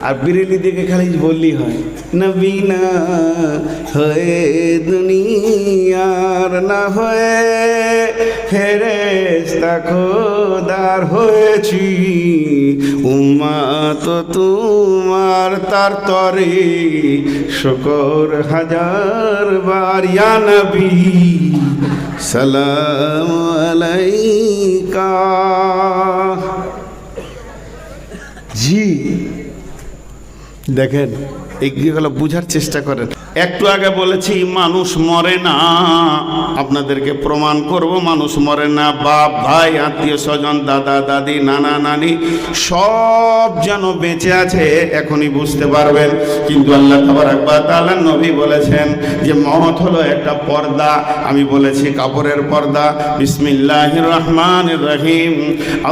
আর বিরেলি দিকে খালি বললি হয় নবী না হয়ে দুনিয়ার না হয়ে ফেরেশতা খোদার হয়েছি, উম্মত তোমার তার তরে শুকর হাজার বার ইয়া নবী সালাম আলাইকা। জি দেখেন এইগুলো বুঝার চেষ্টা করেন। একটু আগে বলেছি মানুষ মরে না, আপনাদেরকে প্রমাণ করব মানুষ মরে না। বাপ ভাই আত্মীয় স্বজন দাদা দাদি নানা নানি সব যেন বেঁচে আছে, এখনই বুঝতে পারবেন। কিন্তু আল্লাহ তাবারক ওয়া তাআলা নবী বলেছেন যে মওত হলো একটা পর্দা। আমি বলেছি কাপড়ের পর্দা। বিসমিল্লাহির রহমানির রহিম।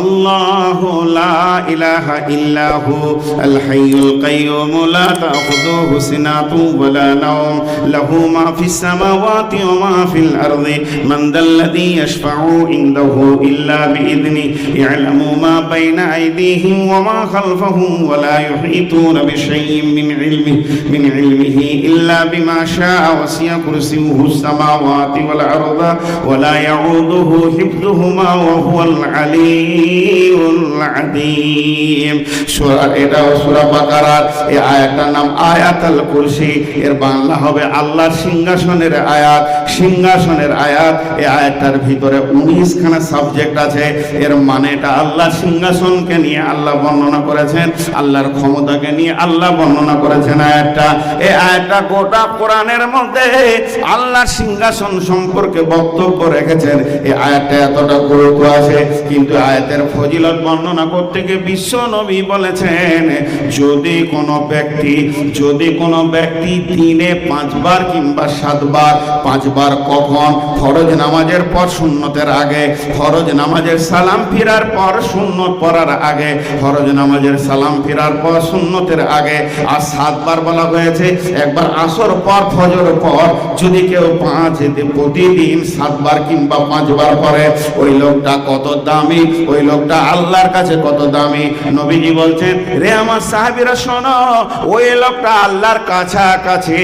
আল্লাহু লা ইলাহা ইল্লাহু আল হাইয়ুল কাইয়্যুম লা তাখুযুহু সিনাতুন ওয়া লা নাওম লাহু মা ফিস সামাওয়াতি ওয়া মা ফিল আরদি মান যাল্লাযী ইয়াশফাউ ইনদাহু ইল্লা বিইذনি ইয়ালামু মা বাইনা আইদিহিম ওয়া মা খালফাহুম ওয়া লা ইউহীতুনা বিশাইইন মিন ইলমিহি ইল্লা বিমা শাআ ওয়াসি'a কুরসিয়ুহুস সামাওয়াতি ওয়াল আরদা ওয়া লা ইয়াউদুহু হিফযুহুমা ওয়া হুয়াল আলিয়্যুল আযীম। সূরা এটা সূরা বাকারার এই আয়াতটার নাম আয়াতুল কুরসি। এর বাংলা হবে আল্লাহর সিংহাসনের আয়াত। সিংহাসনের আয়াত। এই আয়াতটার ভিতরে 19 খানা সাবজেক্ট আছে। এর মানেটা আল্লাহর সিংহাসনকে নিয়ে আল্লাহ বর্ণনা করেছেন, আল্লাহর ক্ষমতাকে নিয়ে আল্লাহ বর্ণনা করেছেন আয়াতটা। এই আয়াতটা গোটা কোরআনের মধ্যে আল্লাহর সিংহাসন সম্পর্কে বক্তব্য রেখেছেন। এই আয়াতটা এতটা গুরুত্ব আছে, কিন্তু আয়াতের ফজিলত বর্ণনা করতে গিয়ে বিশ্ব নবী বলেছেন যদি কোনো ব্যক্তি দিনে 5 বার কিংবা 7 বার, 5 বার কখন? ফরজ নামাজের পর সুন্নতের আগে, ফরজ নামাজের সালাম ফিরার পর সুন্নত পড়ার আগে, ফরজ নামাজের সালাম ফিরার পর সুন্নতের আগে। আর 7 বার বলা হয়েছে। একবার আসর পর ফজর পর যদি কেউ প্রতিদিন 7 বার কিংবা 5 বার পড়ে, ওই লোকটা কত দামি, ওই লোকটা আল্লাহর কাছে কত দামি। নবীজি বলছেন রে আমার সাহাবীরা শোনো, ওই লোকটা আল্লাহর কাছাকাছি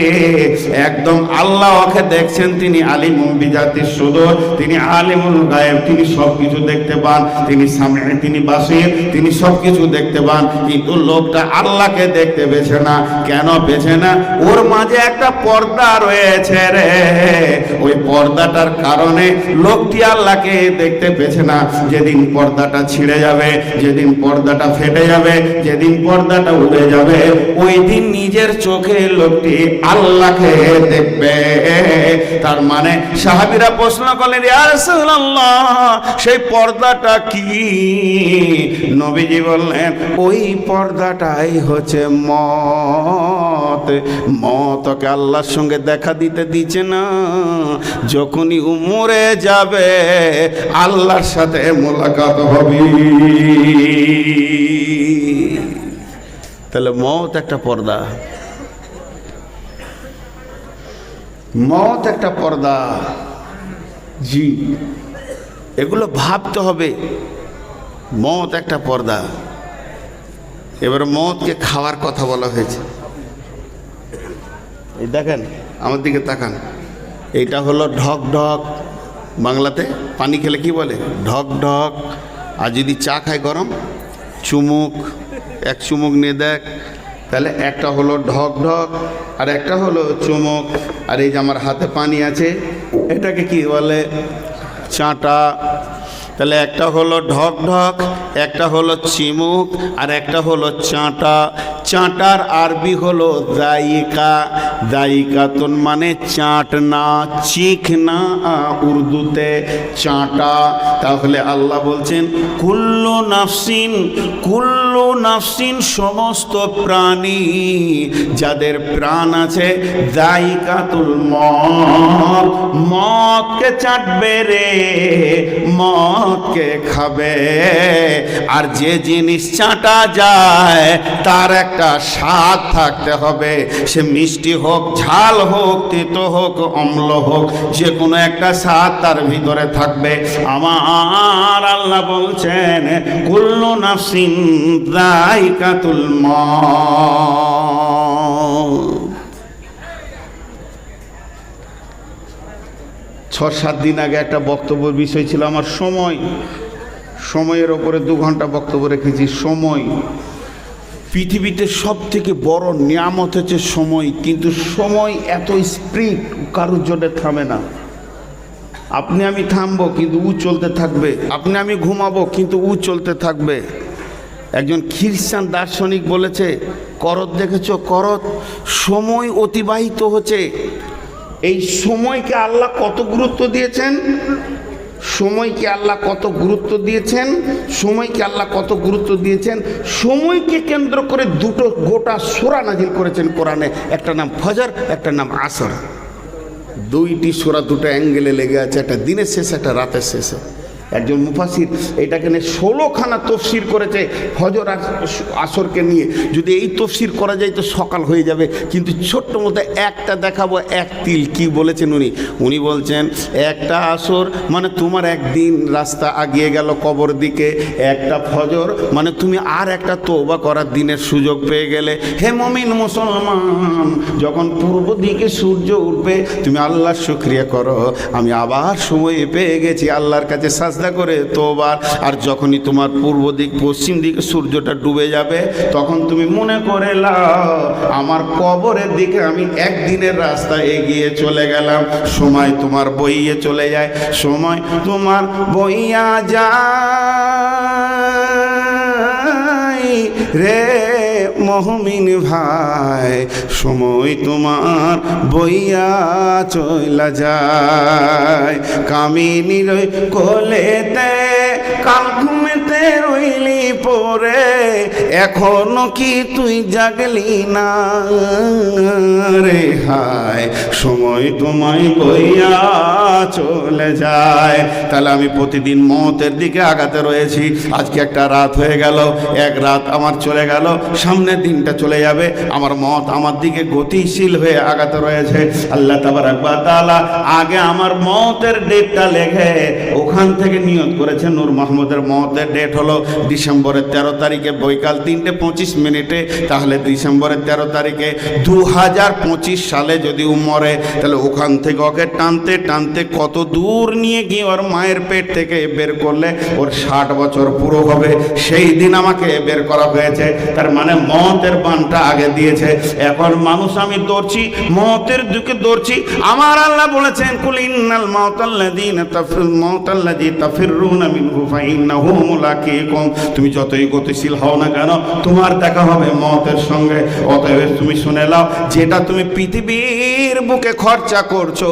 একদম। আল্লাহ ওকে দেখছেন, তিনি আলিমুম বিজাতিস সুদূর, তিনি আলিমুল গায়েব, তিনি সবকিছু দেখতে পান, তিনি সামিঈ, তিনি বাসীর, তিনি সবকিছু দেখতে পান। কিন্তু লোকটা আল্লাহকে দেখতে পেছে না। কেন পেছে না? ওর মাঝে একটা পর্দা রয়েছে রে। ওই পর্দাটার কারণে লোকটি আল্লাহকে দেখতে পেছে না। যেদিন পর্দাটা ছিঁড়ে যাবে, যেদিন পর্দাটা ফেটে যাবে, যেদিন পর্দাটা উড়ে যাবে, ওই দিন নিজের চোখে লোকটি আল্লাহকে দেখবে। তার মানে সাহাবীরা প্রশ্ন করলেন ইয়া রাসূলুল্লাহ সেই পর্দাটা কি? নবীজি বললেন ওই পর্দাটাই হচ্ছে মত। মতকে আল্লাহর সঙ্গে দেখা দিতে দিচ্ছে না। যখনই উমরে যাবে আল্লাহর সাথে মোলাকাত হবে। তাহলে মত একটা পর্দা, মত একটা পর্দা। জি এগুলো ভাবতে হবে। মত একটা পর্দা। এবার মতকে খাওয়ার কথা বলা হয়েছে। এই দেখেন আমার দিকে তাকান, এইটা হলো ঢক ঢক। বাংলাতে পানি খেলে কি বলে? ঢক ঢক। আর যদি চা খায় গরম, চুমুক। এক চুমুক নিয়ে দেখ। তাহলে একটা হলো ঢক ঢক আর একটা হলো চুমুক। আর এই যে আমার হাতে পানি আছে, এটাকে কি বলে? চাঁটা। তাহলে একটা হলো ঢক ঢক, একটা হলো চিমুক, আর একটা হলো চাঁটা। চাঁটার আরবি হলো দায়িকা। দায়িকাতুন মানে চাটনা, চিখনা উর্দুতে চাঁটা। তাহলে আল্লাহ বলছেন কুল্লু নাফসিন সমস্ত প্রাণী যাদের প্রাণ আছে দায়িকাতুল মত, মতকে চাটবে রে, মতকে খাবে। আর যে জিনিস চাটা যায় তার একটা স্বাদ থাকতে হবে। সে মিষ্টি হোক, ঝাল হোক, তেতো হোক, অম্ল হোক, যে কোনো একটা স্বাদ তার ভিতরে থাকবে। আমার আল্লাহ বলছেন কুল্লু নাফসিন যায়কাতুল মউত। 6-7 দিন আগে একটা বক্তব্যের বিষয় ছিল আমার সময়ের ওপরে 2 ঘন্টা বক্তব্য রেখেছি। সময় পৃথিবীতে সব থেকে বড় নিয়ামত হচ্ছে সময়, কিন্তু সময় এত স্পিড কারোর জন্য থামে না। আপনি আমি থামবো কিন্তু ও চলতে থাকবে, আপনি আমি ঘুমাবো কিন্তু ও চলতে থাকবে। একজন খ্রিস্টান দার্শনিক বলেছে, করত দেখেছো করত, সময় অতিবাহিত হচ্ছে। এই সময়কে আল্লাহ কত গুরুত্ব দিয়েছেন, সময়কে আল্লাহ কত গুরুত্ব দিয়েছেন, সময়কে আল্লাহ কত গুরুত্ব দিয়েছেন। সময়কে কেন্দ্র করে 2টো গোটা সূরা নাজিল করেছেন কোরআনে, একটা নাম ফজর, একটা নাম আসর। 2টি সূরা 2টো অ্যাঙ্গেলে লেগে আছে, একটা দিনের শেষে একটা রাতের শেষে। একজন মুফাসির এটাকে নিয়ে 16খানা তফসির করেছে ফজর আর আসরকে নিয়ে। যদি এই তফসির করা যায় তো সকাল হয়ে যাবে, কিন্তু ছোট্ট মধ্যে একটা দেখাবো, এক তিল। কি বলেছেন উনি বলছেন একটা আসর মানে তোমার একদিন রাস্তা আগিয়ে গেল কবর দিকে, একটা ফজর মানে তুমি আর একটা তওবা করার দিনের সুযোগ পেয়ে গেলে। হে মুমিন মুসলমান, যখন পূর্ব দিকে সূর্য উঠবে তুমি আল্লাহর শুকরিয়া করো, আমি আবার সময় পেয়ে গেছি আল্লাহর কাছে সাজদা করে তোবার। আর যখনই তোমার পূর্ব দিক পশ্চিম দিকে সূর্যটা ডুবে যাবে, তখন তুমি মনে করে লাও আমার কবরের দিকে আমি একদিনের রাস্তা এগিয়ে চলে গেলাম। সময় তোমার বইয়ে চলে যায়, সময় তোমার বইয়া যায় রে মুমিন ভাই, সময় তোমার বইয়া চলা যায়। কামিনীর কোলেতে কাল ঘুমেতে রইলি পরে, এখনো কি তুই জাগলি না রে হায়, সময় তোমায় বইয়া চলে যায়। তাহলে আমি প্রতিদিন মওতের দিকে আগাতে রয়েছি। আজকে একটা রাত হয়ে গেল, এক রাত আমার চলে গেল, সামনের দিনটা চলে যাবে, আমার মওত আমার দিকে গতিশীল হয়ে আগাতে রয়েছে। আল্লাহ তাবারক ওয়া তাআলা আগে আমার মওতের ডেটটা লেখে ওখান থেকে নিয়ত করেছে। নূর মাহমুদের মওতের ডেট হলো ডিসেম্বরের 13 তারিখে বৈকাল 3:25। তাহলে ডিসেম্বরের 13 তারিখে 2025 সালে যদি ও মরে, তাহলে ওখান থেকে ওকে টানতে টানতে কত দূর নিয়ে গিয়ে ওর মায়ের পেট থেকে বের করলে ওর 60 বছর পুরো হবে। সেই দিন আমাকে বের করা হয়েছে। তার মানে মওতের বানটা আগে দিয়েছে। এখন মানুষ আমি দৌড়ছি, মওতের দিকে দৌড়ছি। আমার আল্লাহ বলেছেন কুল ইন্নাল মাউতাল্লাযী তাফিরুনা মিনহু ফাইন্নাহু মুলাকীকুম। তুমি যতই গতিশীল হও না কেন, তোমার দেখা হবে মওতের সঙ্গে। অতএব তুমি শুনে নাও, যেটা তুমি পৃথিবীর বুকে খরচা করছো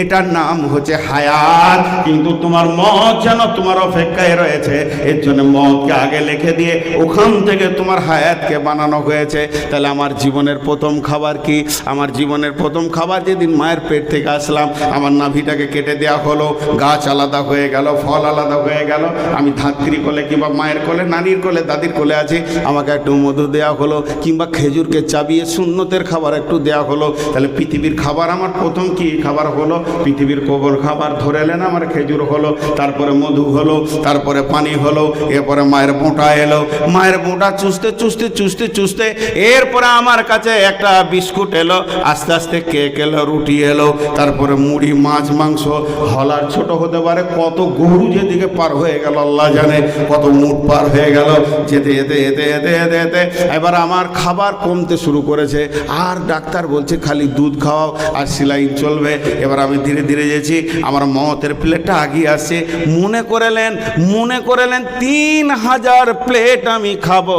এটার নাম হচ্ছে হায়াত, কিন্তু তোমার মওত যেন তোমার অপেক্ষায় রয়েছে। এর জন্য মওতকে আগে লিখে দিয়ে ওখান থেকে তোমার হায়াতকে বানানো হয়েছে। তাহলে আমার জীবনের প্রথম খাবার কি? আমার জীবনের প্রথম খাবার যেদিন মায়ের পেট থেকে আসলাম, আমার নাভিটাকে কেটে দেওয়া হলো, গাছ আলাদা হয়ে গেল, ফল আলাদা হয়ে গেল। আমি ধাত্রী কোলে কিংবা মায়ের কোলে, নানির কোলে, দাদির কোলে আছি, আমাকে একটু মধু দেওয়া হলো, কিংবা খেজুরকে চাবিয়ে সুন্নতের খাবার একটু দেওয়া হলো। তাহলে পৃথিবীর খাবার আমার প্রথম কি খাবার হলো? পৃথিবীর কবর খাবার ধরে এলেন আমার খেজুর হলো, তারপরে মধু হলো, তারপরে পানি হলো, এরপরে মায়ের বোঁটা এলো। মায়ের বোঁটা চুষতে চুষতে চুষতে চুষতে এরপরে আমার কাছে একটা বিস্কুট এলো, আস্তে আস্তে কেক এলো, রুটি এলো, তারপরে মুড়ি, মাছ, মাংস। হলার ছোট হতে পারে, কত গরু যেদিকে পার হয়ে গেল আল্লাহ জানে, কত মুঠ পার হয়ে গেল। যেতে যেতে যেতে যেতে যেতে যেতে এবার আমার খাবার কমতে শুরু করেছে। আর ডাক্তার বলছে খালি দুধ খাওয়াও আর সেলাইন চলবে। এবার আমি ধীরে ধীরে যেছি, আমার মওতের প্লেটটা আগিয়ে আসছে। মনে করেলেন 3000 প্লেট আমি খাবো,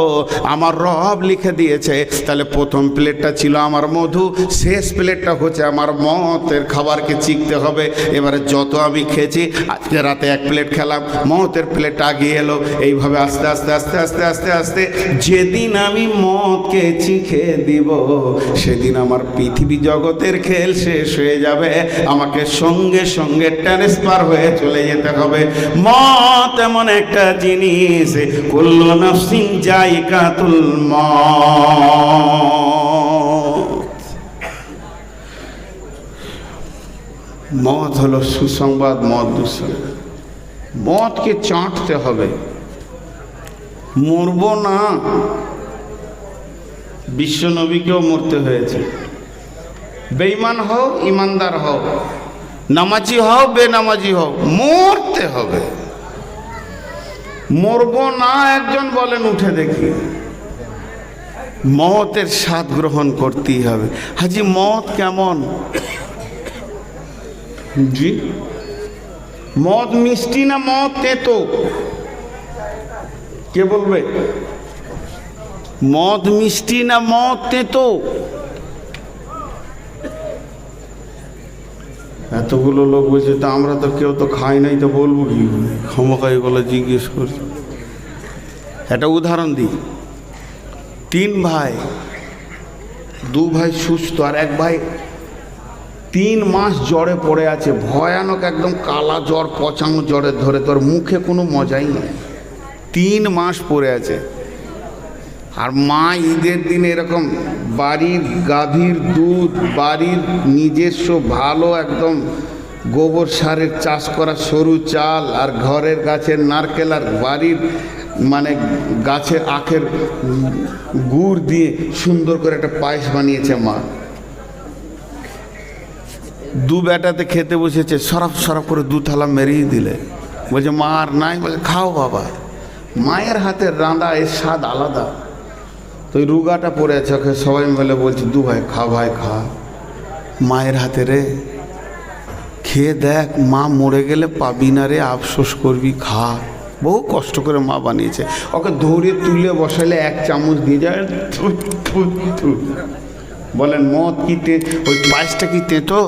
আমার রব লিখে দিয়েছে। তাহলে প্রথম প্লেটটা ছিল আমার মধু, শেষ প্লেটটা হচ্ছে আমার মওতের খাবারকে চিখতে হবে। এবারে যত আমি খেয়েছি, আজকে রাতে 1 প্লেট খেলাম, মওতের প্লেটটা আগিয়ে এলো। এইভাবে আস্তে আস্তে আস্তে আস্তে আস্তে আস্তে যেদিন আমি মওতকে চিখে দিব, সেদিন আমার পৃথিবী জগতের খেল শেষ হয়ে যাবে। আমাকে সঙ্গে সঙ্গে ট্রান্সফার হয়ে চলে যেতে হবে। মওত এমন একটা জিনিস, কুল্লু নাফসিন যায়িকাতুল মওত। মওত হলো সুসংবাদ, মওত দুঃসংবাদ। মওতকে চাটতে হবে, মরব না। বিশ্ব নবীকেও মরতে হয়েছে। বেঈমান হও ইমানদার হও, নামাজি হও বেনামাজি হও, মরতে হবে। মরব না একজন বলেন, উঠে দেখি। মতের স্বাদ গ্রহণ করতেই হবে। হাজি মত কেমন? জি, মদ মিষ্টি না মদ তেতো? কে বলবে? মদ মিষ্টি না মদ তেতো? এতগুলো লোক বলছে, তা আমরা তো কেউ তো খাই নাই, তো বলবো কি? ক্ষমতাই বলে জিজ্ঞেস করছি। একটা উদাহরণ দিই। 3 ভাই, 2 ভাই সুস্থ আর 1 ভাই 3 মাস জ্বরে পড়ে আছে, ভয়ানক একদম কালা জ্বর, পচানো জ্বরে ধরে, তোর মুখে কোনো মজাই নেই। 3 মাস পড়ে আছে। আর মা ঈদের দিন এরকম বাড়ির গাভীর দুধ, বাড়ির নিজস্ব ভালো একদম গোবর সারের চাষ করা সরু চাল, আর ঘরের গাছের নারকেল, আর বাড়ির মানে গাছের আখের গুড় দিয়ে সুন্দর করে একটা পায়েস বানিয়েছে মা। 2 বেটাতে খেতে বসেছে, সরফ সরফ করে 2 থালা মেরিয়ে দিলে। বলছে মা আর নাই। বলে খাও বাবা। মায়ের হাতের রাঁধা এর স্বাদ আলাদা। তো ওই রুগাটা পড়ে আছে, ওকে সবাই মিলে বলছে 2 ভাই খা, ভাই খা, মায়ের হাতে রে, খেয়ে দেখ, মা মরে গেলে পাবি না রে, আফসোস করবি, খা। বহু কষ্ট করে মা বানিয়েছে। ওকে ধরে তুলে বসালে 1 চামচ দিয়ে যায়। বলেন মদ কি ওই পায়েসটা কি তেতো?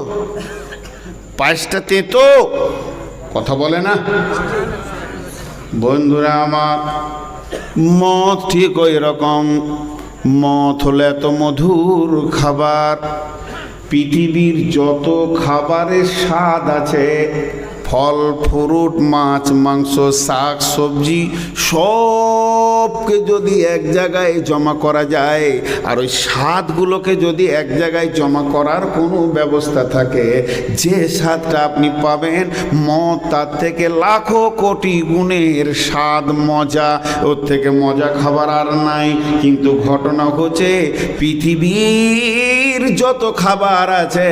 পায়েসটা তেতো? কথা বলে না বন্ধুরা আমার। মদ ঠিক ওই রকম। মদ হলো এত মধুর খাবার। পৃথিবীর যত খাবারের স্বাদ আছে, ফল ফ্রুট, মাছ মাংস, শাক সবজি, সবকে যদি এক জায়গায় জমা করা যায়, আর ওই স্বাদগুলোকে যদি এক জায়গায় জমা করার কোনো ব্যবস্থা থাকে, যে স্বাদটা আপনি পাবেন, মদ তার থেকে লাখো কোটি গুণের স্বাদ, মজা। ওর থেকে মজা খাবার আর নাই। কিন্তু ঘটনা হচ্ছে, পৃথিবীর যত খাবার আছে,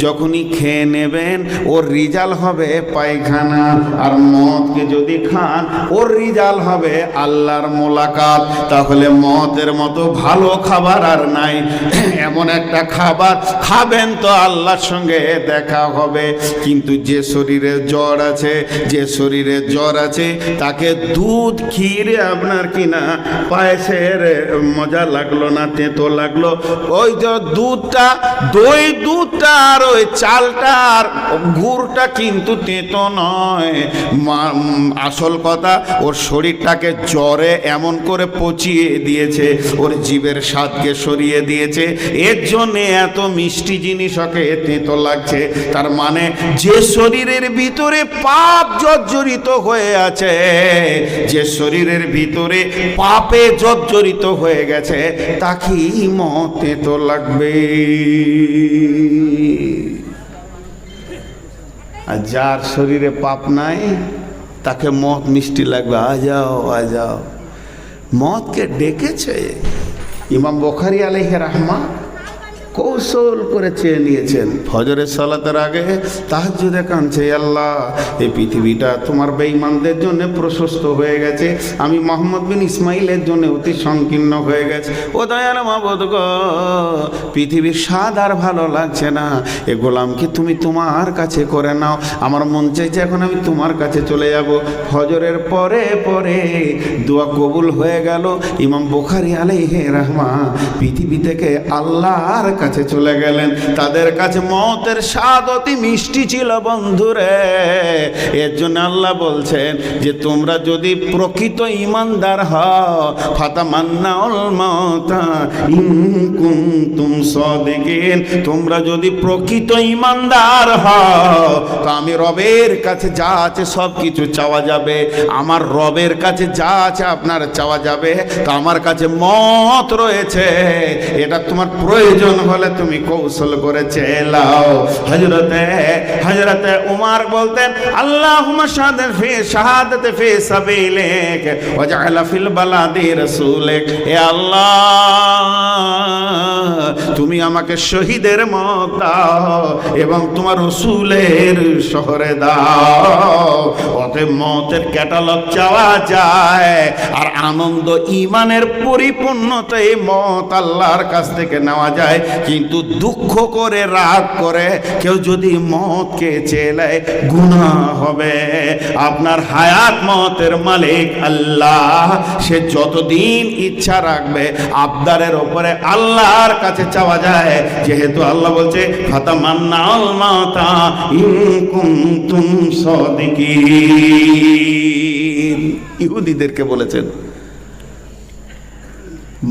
যখনই খেয়ে নেবেন ওর রেজাল্ট হবে পায়খানা। আর মদকে যদি খান, ওর রেজাল্ট হবে আল্লাহর মোলাকাত। তাহলে মদের মতো ভালো খাবার আর নাই। এমন একটা খাবার খাবেন তো আল্লাহর সঙ্গে দেখা হবে। কিন্তু যে শরীরে জ্বর আছে, যে শরীরে জ্বর আছে, তাকে দুধ ক্ষীরে আপনার কিনা পায়েসের মজা লাগলো না, তেতো লাগলো। ওই যে দুধটা, দই দুধটা আর ওই চালটার গুড়টা কিন্তু তেতো নয়। আসল কথা, ওর শরীরটাকে জ্বরে এমন করে পচিয়ে দিয়েছে, ওর জীবের স্বাদকে সরিয়ে দিয়েছে। এর জন্যে এত মিষ্টি জিনিস ওকে তেতো লাগছে। তার মানে যে শরীরের ভিতরে পাপ জর্জরিত হয়ে আছে, যে শরীরের ভিতরে পাপে জর্জরিত হয়ে গেছে, তাকেই মদ তেতো লাগবে। আর যার শরীরে পাপ নাই, তাকে মদ মিষ্টি লাগবে। আ যাও। মদকে ডেকেছে ইমাম বুখারী আলাইহি রাহমা, কৌশল করে চেয়ে নিয়েছেন। ফজরের সালাতের আগে তাহাজ্জুদে কাঁদছে, আল্লাহ এই পৃথিবীটা তোমার বেঈমানদের জন্য প্রশস্ত হয়ে গেছে, আমি মোহাম্মদ বিন ইসমাইলের জন্য অতি সংকীর্ণ হয়ে গেছে। ও দয়াল মাবুদ গো, পৃথিবীর স্বাদ আর ভালো লাগছে না, এ গোলামকে তুমি তোমার কাছে করে নাও। আমার মন চাইছে এখন আমি তোমার কাছে চলে যাব। ফজরের পরে পরে দোয়া কবুল হয়ে গেল। ইমাম বুখারী আলাইহি রাহমা পৃথিবী থেকে আল্লাহর কাছে চলে গেলেন। তাদের কাছে মতের স্বাদ অতি মিষ্টি ছিল বন্ধুরে। এর জন্য আল্লাহ বলছেন যে তোমরা যদি প্রকৃত ঈমানদার হও, ফাতামান্নাউল মাউতা ইন কুনতুম সাদিকিন, তোমরা যদি প্রকৃত ঈমানদার হও, তো আমি রবের কাছে যা আছে সব কিছু চাওয়া যাবে। আমার রবের কাছে যা আছে আপনার চাওয়া যাবে। তো আমার কাছে মত রয়েছে, এটা তোমার প্রয়োজন হলে তুমি কৌশল করে চেলাও। হযরতে উমর বলতেন আল্লাহুম্মা শাহাদাতে ফি সাবিলিক ওয়াজআল ফিল বালাদি রাসূলিক। হে আল্লাহ, তুমি আমাকে শহীদের মত দাও এবং তোমার রাসূলের শহরে দাও। অতএব মতের ক্যাটালগ চাওয়া যায়, আর আনন্দ ইমানের পরিপূর্ণতা এই মত আল্লাহর কাছ থেকে নেওয়া যায়। কিন্তু দুঃখ করে রাগ করে কেউ যদি মতকে চেলায় গুনাহ হবে। আপনার হায়াত মতের মালিক আল্লাহ, সে যতদিন ইচ্ছা রাখবে আবদারের উপরে আল্লাহর কাছে চাওয়া যায়। যেহেতু আল্লাহ বলছে ফাতামান্নাউল মাউতা ইন কুনতুম সাদিকিন, ইহুদিদেরকে বলেছেন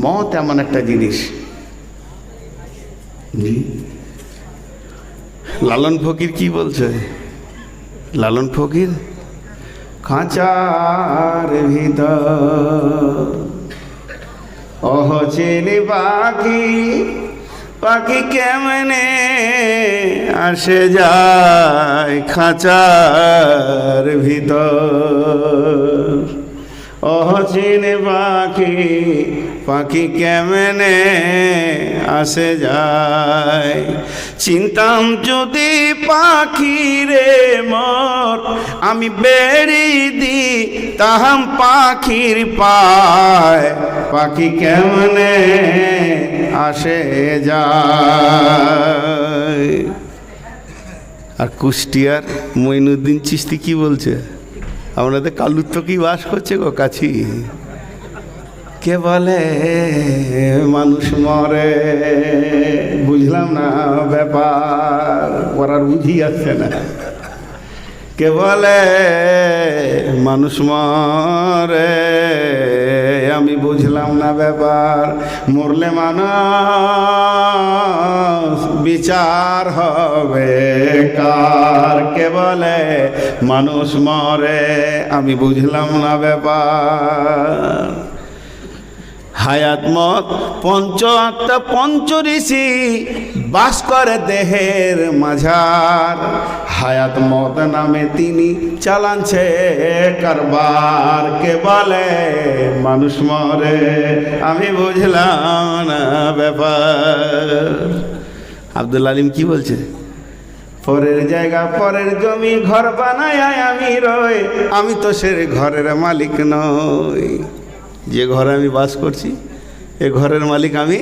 মত এমন একটা জিনিস। জি, লালন ফকির কি বলছে? লালন ফকির খাঁচার ভিতর অচেনে পাখি, পাখি কেমনে আসে যায় খাঁচার ভিতর। অচেনে পাখি, পাখি কেমনে আসে যায়। চিন্তাম যদি পাখি রে মোর, আমি বেড়ি দি তাহাম পাখির পায়, পাখি কেমনে আসে যায়। আর কুষ্টিয়ার মঈনুদ্দিন চিশতি কি বলছে? আপনাদের কালুর তো কি বাস করছে গো কাছি। কে বলে মানুষ মরে, বুঝলাম না ব্যাপার, ওরা বুঝি আসছে না। কে বলে মানুষ মরে, আমি বুঝলাম না ব্যাপার। মরলে মানুষ বিচার হবে কার? কে বলে মানুষ মরে, আমি বুঝলাম না ব্যাপার। হায়াত মত পঞ্চ আত্মা পঞ্চ ঋষি বাস করে দেহের মাঝার। হায়াত মত নামে তিনি চালানছে কারবার। কে বলে মানুষ মরে, আমি বুঝলাম না ব্যাপার। আব্দুল আলিম কি বলছে? পরের জায়গা পরের জমি ঘর বানায় আমি রই, আমি তো সে ঘরের মালিক নই। যে ঘরে আমি বাস করছি এ ঘরের মালিক আমি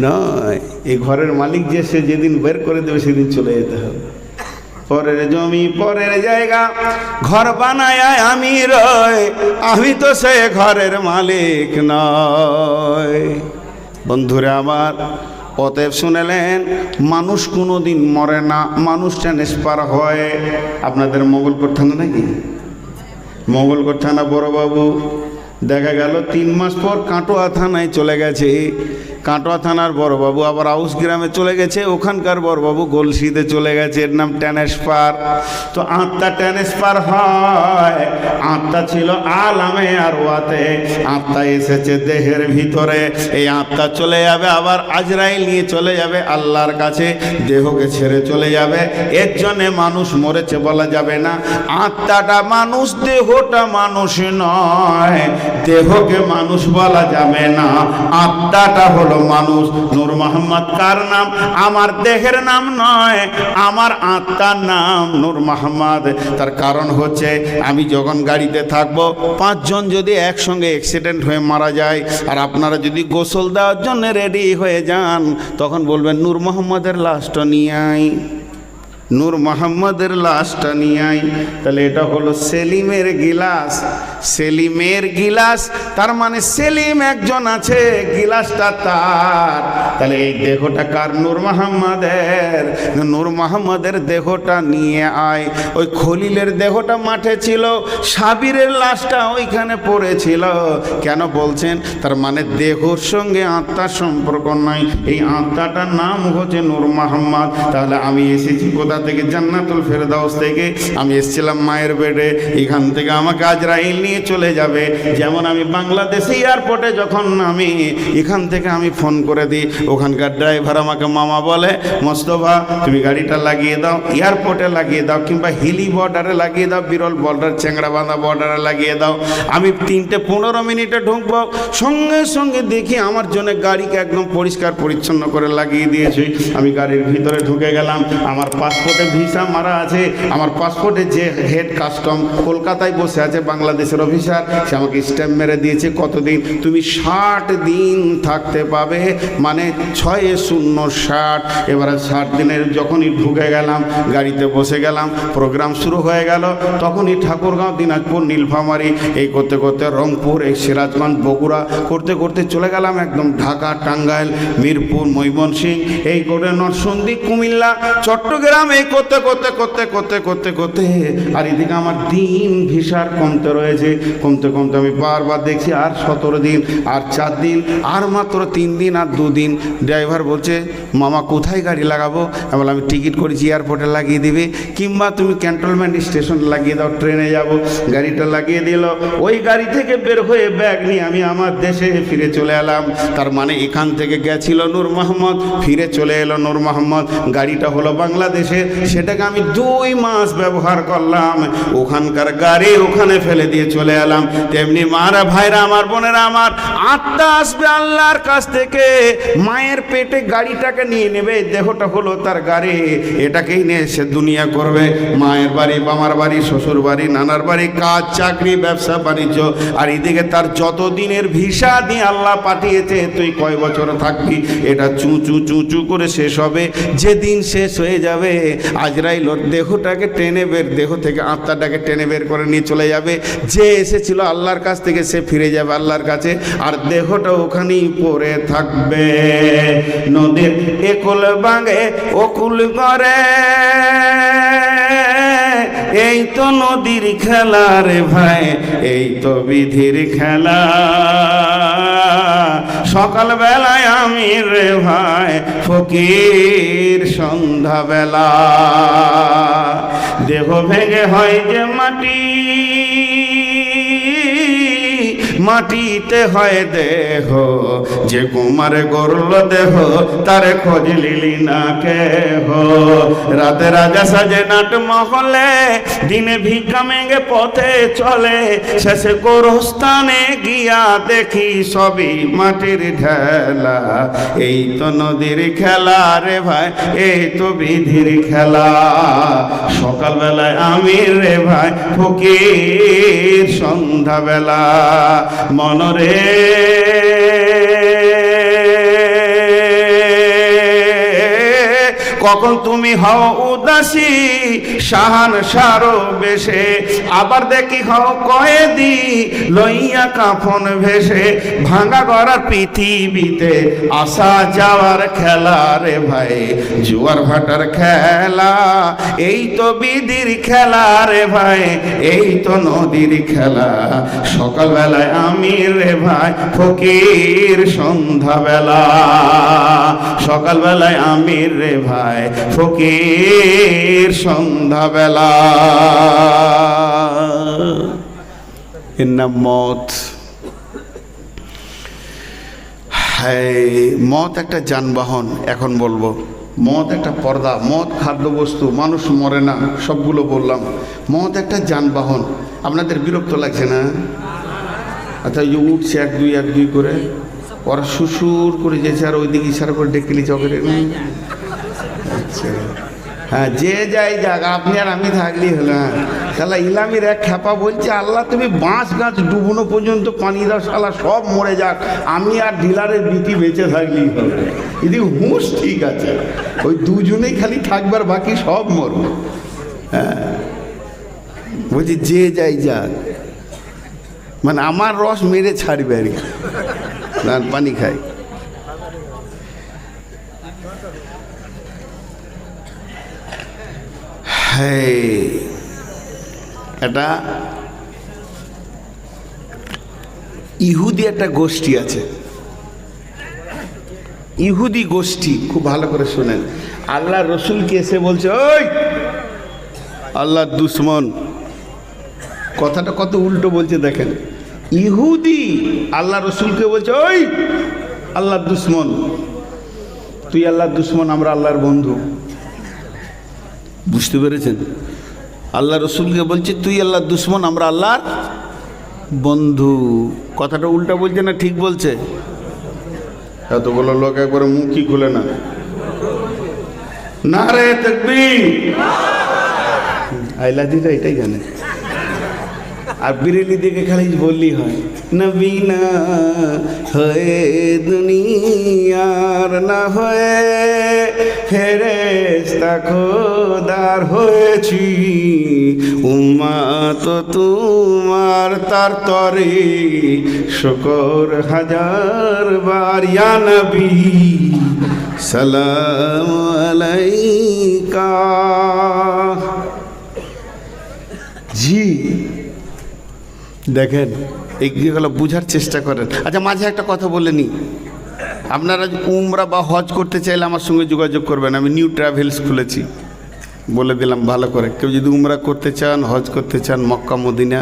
নয়। এই ঘরের মালিক যে, সে যেদিন বের করে দেবে সেদিন চলে যেতে হবে। পরের জমি পরের জায়গা ঘর বানায় আমি রই, আমি তো সে ঘরের মালিক নয়। বন্ধুরা আমার, অতএব শুনেলেন মানুষ কোনোদিন মরে না, মানুষ ট্রান্সফার হয়। আপনাদের মোগলকোট থানা নাকি? মোগলকোট থানা বড়বাবু দেখা গেল 3 মাস পর কাটোয়া থানায় চলে গেছে। কাটোয়া থানার বড়বাবু আবার আউস গ্রামে চলে গেছে, ওখানকার বড়বাবু গলসিতে চলে গেছে। এর নাম ট্রান্সফার। তো আত্মা ট্রান্সফার হয়। আত্মা ছিল আলামে আর ওয়াতে, আত্মা এসেছে দেহের ভিতরে। এই আত্মা চলে যাবে, আবার আজরাইল নিয়ে চলে যাবে আল্লাহর কাছে, দেহকে ছেড়ে চলে যাবে। এর জন্যে মানুষ মরেছে বলা যাবে না। আত্মাটা মানুষ, দেহটা মানুষ নয়। দেহকে মানুষ বলা যাবে না, আত্মাটা হলো মানুষ। নূর মোহাম্মদ কার নাম? আমার দেহের নাম নয়, আমার আত্মার নাম নূর মোহাম্মদ। তার কারণ হচ্ছে আমি যখন গাড়িতে থাকবো, 5 জন যদি একসঙ্গে অ্যাক্সিডেন্ট হয়ে মারা যায়, আর আপনারা যদি গোসল দেওয়ার জন্য রেডি হয়ে যান, তখন বলবেন নূর মোহাম্মদের লাশটা নিয়ে আয়, নূর মোহাম্মদের লাশটা নিয়ে আই। তাহলে এটা হলো সেলিমের গিলাস। সেলিমের গিলাস তার মানে সেলিম একজন আছে, গিলাসটা তার। তাহলে এই দেহটা কার? নূর মোহাম্মদের। নূর মোহাম্মদের দেহটা নিয়ে আয়। ওই খলিলের দেহটা মাঠে ছিল, সাবিরের লাশটা ওইখানে পড়েছিল। কেন বলছেন? তার মানে দেহর সঙ্গে আত্মার সম্পর্ক নাই। এই আত্মাটার নাম হচ্ছে নূর মোহাম্মদ। তাহলে আমি এসেছি কোথা থেকে? জান্নাতুল ফেরদাউস থেকে। আমি এসেছিলাম মায়ের পেটে, এখান থেকে আমাকে আজরাইল নিয়ে নিয়ে চলে যাবে। যেমন আমি বাংলাদেশে এয়ারপোর্টে যখন আমি এখান থেকে আমি ফোন করে দিই, ওখানকার ড্রাইভার আমাকে মামা বলে, মোস্তফা তুমি গাড়িটা লাগিয়ে দাও, এয়ারপোর্টে লাগিয়ে দাও, কিংবা হিলি বর্ডারে লাগিয়ে দাও, বিরল বর্ডার চেংড়াবান্ধা বর্ডারে লাগিয়ে দাও। আমি 3-15 মিনিটে ঢুকবো, সঙ্গে সঙ্গে দেখি আমার জন্য গাড়িকে একদম পরিষ্কার পরিচ্ছন্ন করে লাগিয়ে দিয়েছে। আমি গাড়ির ভিতরে ঢুকে গেলাম, আমার পাসপোর্টে ভিসা মারা আছে, আমার পাসপোর্টে যে হেড কাস্টম কলকাতায় বসে আছে বাংলাদেশের অফিসার, সে আমাকে স্ট্যাম্প মেরে দিয়েছে কতদিন, তুমি 60 দিন থাকতে পাবে, মানে 6-0-60। এবারে 60 দিনের যখনই ঢুকে গেলাম, গাড়িতে বসে গেলাম, প্রোগ্রাম শুরু হয়ে গেল। তখনই ঠাকুরগাঁও, দিনাজপুর, নীলফামারী, এই করতে করতে রংপুর, এই সিরাজগঞ্জ, বগুড়া করতে করতে চলে গেলাম একদম ঢাকা, টাঙ্গাইল, মিরপুর, ময়মনসিংহ, এই করে নরসিংদী, কুমিল্লা, চট্টগ্রাম, এই করতে করতে করতে করতে করতে করতে আর এদিকে আমার দিন ভিসার কমতে রয়েছে। কমতে কমতে আমি বারবার দেখছি আর 17 দিন, আর 4 দিন, আর মাত্র 3 দিন, আর 2 দিন। ড্রাইভার বলছে, মামা কোথায় গাড়ি লাগাবো? আমি বললাম, আমি টিকিট করেছি, এয়ারপোর্টে লাগিয়ে দিবে, কিংবা তুমি ক্যান্টনমেন্ট স্টেশনে লাগিয়ে দাও, ট্রেনে যাব। গাড়িটা লাগিয়ে দিল। ওই গাড়ি থেকে বের হয়ে ব্যাগ নিয়ে আমি আমার দেশে ফিরে চলে এলাম। তার মানে এখান থেকে গেছিল নূর মোহাম্মদ, ফিরে চলে এলো নূর মোহাম্মদ। গাড়িটা হলো বাংলাদেশে, সেটাকে আমি 2 মাস ব্যবহার করলাম। ওখানকার গাড়ি ওখানে ফেলে দিয়ে চলে এলাম। তেমনি মারা ভাইরা আমার, বোনেরা আমার, আত্মা আসবে আল্লাহর কাছ থেকে, মায়ের পেটে গাড়িটাকে নিয়ে নেবে, দেহটা হলো তার গাড়ি, এটাকেই নিয়ে সে দুনিয়া করবে। মায়ের বাড়ি, বামার বাড়ি, শ্বশুর বাড়ি, নানার বাড়ি, কাজ, চাকরি, ব্যবসা বাণিজ্য, আর এদিকে তার যত দিনের ভিসা দিয়ে আল্লাহ পাঠিয়েছে, তুই কয় বছর থাকবি, এটা চুঁচু চুঁচু করে শেষ হবে। যেদিন শেষ হয়ে যাবে, আজরাইল ওর দেহটাকে টেনে বের, দেহ থেকে আত্মাটাকে টেনে বের করে নিয়ে চলে যাবে। যে এসেছিল আল্লাহর কাছ থেকে, সে ফিরে যাবে আল্লাহর কাছে, আর দেহটা ওখানেই পড়ে থাকবে। নদীর একুল ভাঙে ওকুল করে, এই তো নদীর খেলা রে ভাই, এই তো বিধির খেলা। সকাল বেলায় আমি রে ভাই ফকির, সন্ধ্যা বেলা দেহ ভেঙে হয় যে মাটি, মাটিতে হয় দেহ, যে কুমারে গড়ল দেহ, তারে খোঁজ লিলি না কেহ। রাতে রাজা সাজে নাট মহলে, দিনে ভিক্ষা মেঘে পথে চলে, শেষে গোরস্থানে গিয়া দেখি সবই মাটির ঢেলা। এই তো নদীর খেলা রে ভাই, এই তো বিধির খেলা। সকালবেলায় আমি রে ভাই ফকির, সন্ধ্যাবেলা মনরে কখন তুমি হও উদাসী, শাহান সারো বেশে, আবার দেখি হও কয়েদি, লইয়া কাফন ভেসে। ভাঙা গড়ার পৃথিবীতে আসা যাওয়ার খেলা রে ভাই, জুয়ার ভাটার খেলা। এই তো বিধির খেলা রে ভাই, এই তো নদীর খেলা। সকালবেলায় আমি রে ভাই ফকির, সন্ধ্যাবেলা সকালবেলায় আমি রে ভাই ফকির, সন্ধ্যাবেলা। এর নাম মত। হ্যাঁ, মত একটা যানবাহন। এখন বলবো, মদ একটা পর্দা, মদ খাদ্যবস্তু, মানুষ মরে না, সবগুলো বললাম। মদ একটা যানবাহন। আপনাদের বিরক্ত লাগছে না? আচ্ছা, যে উঠছে 1-2 করে, ওরা সুসুর করে যেছে, আর ওইদিকে ইশারা করে ডেকে নিচ্ছে ওকে। আচ্ছা, হ্যাঁ, যে যাই যাক, আপনি আর আমি থাকলেই হলো। হ্যাঁ, শালা ইলামির এক খ্যাপা বলছে, আল্লাহ তুমি বাঁশ গাছ ডুবনো পর্যন্ত পানি দাও, শালা সব মরে যাক, আমি আর ডিলারের বিটি বেঁচে থাকলেই হবে। এদিকে হুঁশ ঠিক আছে, ওই দুজনেই খালি থাকবার, বাকি সব মরবে। হ্যাঁ, বলছি যে যাই যাক, মানে আমার রস মেরে ছাড়বে আর কি, পানি খাই। হ্যাঁ, এটা ইহুদি একটা গোষ্ঠী আছে, ইহুদি গোষ্ঠী। খুব ভালো করে শোনেন, আল্লাহ রসুলকে এসে বলছে, ওই আল্লাহর দুশ্মন, কথাটা কত উল্টো বলছে দেখেন। ইহুদি আল্লাহ রসুলকে বলছে, ওই আল্লাহর দুশ্মন, তুই আল্লাহর দুশ্মন, আমরা আল্লাহর বন্ধু। বুঝতে পেরেছেন? আল্লাহ রসুলকে বলছে তুই আল্লাহর দুশ্মন, আমরা আল্লাহর বন্ধু। কথাটা উল্টা বলছে না ঠিক বলছে? এতগুলো লোক একবারে মুখই খুলে না, নারে তাকবীর। আইলাদিরা এটাই জানে। আর বিরেলি দিকে খালি বললি হয়, নবী না হয়ে দুনিয়ার না হয়ে ফেরেশতা খোদার হয়েছি, উম্মত তোমার তার তরে শুকর হাজার বার, ইয়া নবী সালাম আলাইকা। জি দেখেন, এইগুলো বুঝার চেষ্টা করেন। আচ্ছা, মাঝে একটা কথা বলে নি, আপনারা উমরা বা হজ করতে চাইলে আমার সঙ্গে যোগাযোগ করবেন। আমি নিউ ট্রাভেলস খুলেছি, বলে দিলাম ভালো করে। কেউ যদি উমরা করতে চান, হজ করতে চান, মক্কা মদিনা,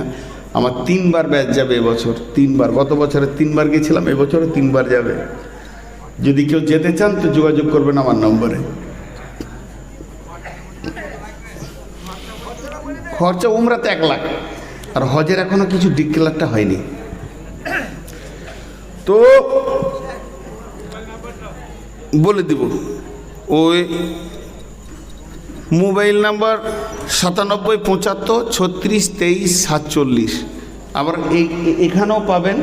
আমার 3 বার ব্যাচ যাবে এবছর। 3 বার, গত বছরে 3 বার গেছিলাম, এবছরও 3 বার যাবে। যদি কেউ যেতে চান তো যোগাযোগ করবেন আমার নম্বরে। খরচা উমরাতে 1 লাখ, আর হজের এখনো কিছু ডিক্লেয়ারটা হয়নি। তো বলে দিব, ওই মোবাইল নাম্বার 9775362347। আবার এখানেও পাবেন,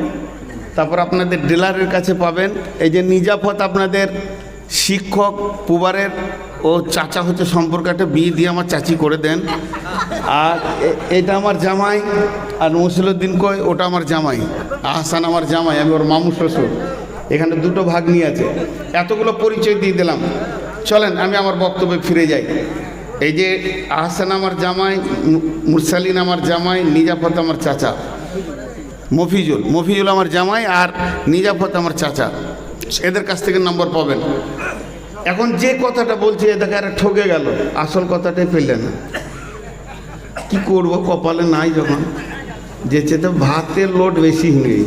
তারপর আপনাদের ডিলারের কাছে পাবেন। এই যে নিজাফত আপনাদের শিক্ষক পুবারের ও চাচা হচ্ছে, সম্পর্কে একটা বিয়ে দিয়ে আমার চাচি করে দেন। আর এটা আমার জামাই, আর মুসলিউদ্দিন কয় ওটা আমার জামাই, আহসান আমার জামাই, আমি ওর মামু শ্বশুর। এখানে 2টো ভাগ্নি আছে। এতগুলো পরিচয় দিয়ে দিলাম, চলেন আমি আমার বক্তব্যে ফিরে যাই। এই যে আহসান আমার জামাই, মুরসালিন আমার জামাই, নিজাফত আমার চাচা, মফিজুল আমার জামাই, আর নিজাফত আমার চাচা। এদের কাছ থেকে নম্বর পাবেন। এখন যে কথাটা বলছি এদেরকে আর ঠকে গেল, আসল কথাটাই পেলে না। কি করব, কপালে নাই যখন, যেছে তো ভাতের লোড বেশি নেই।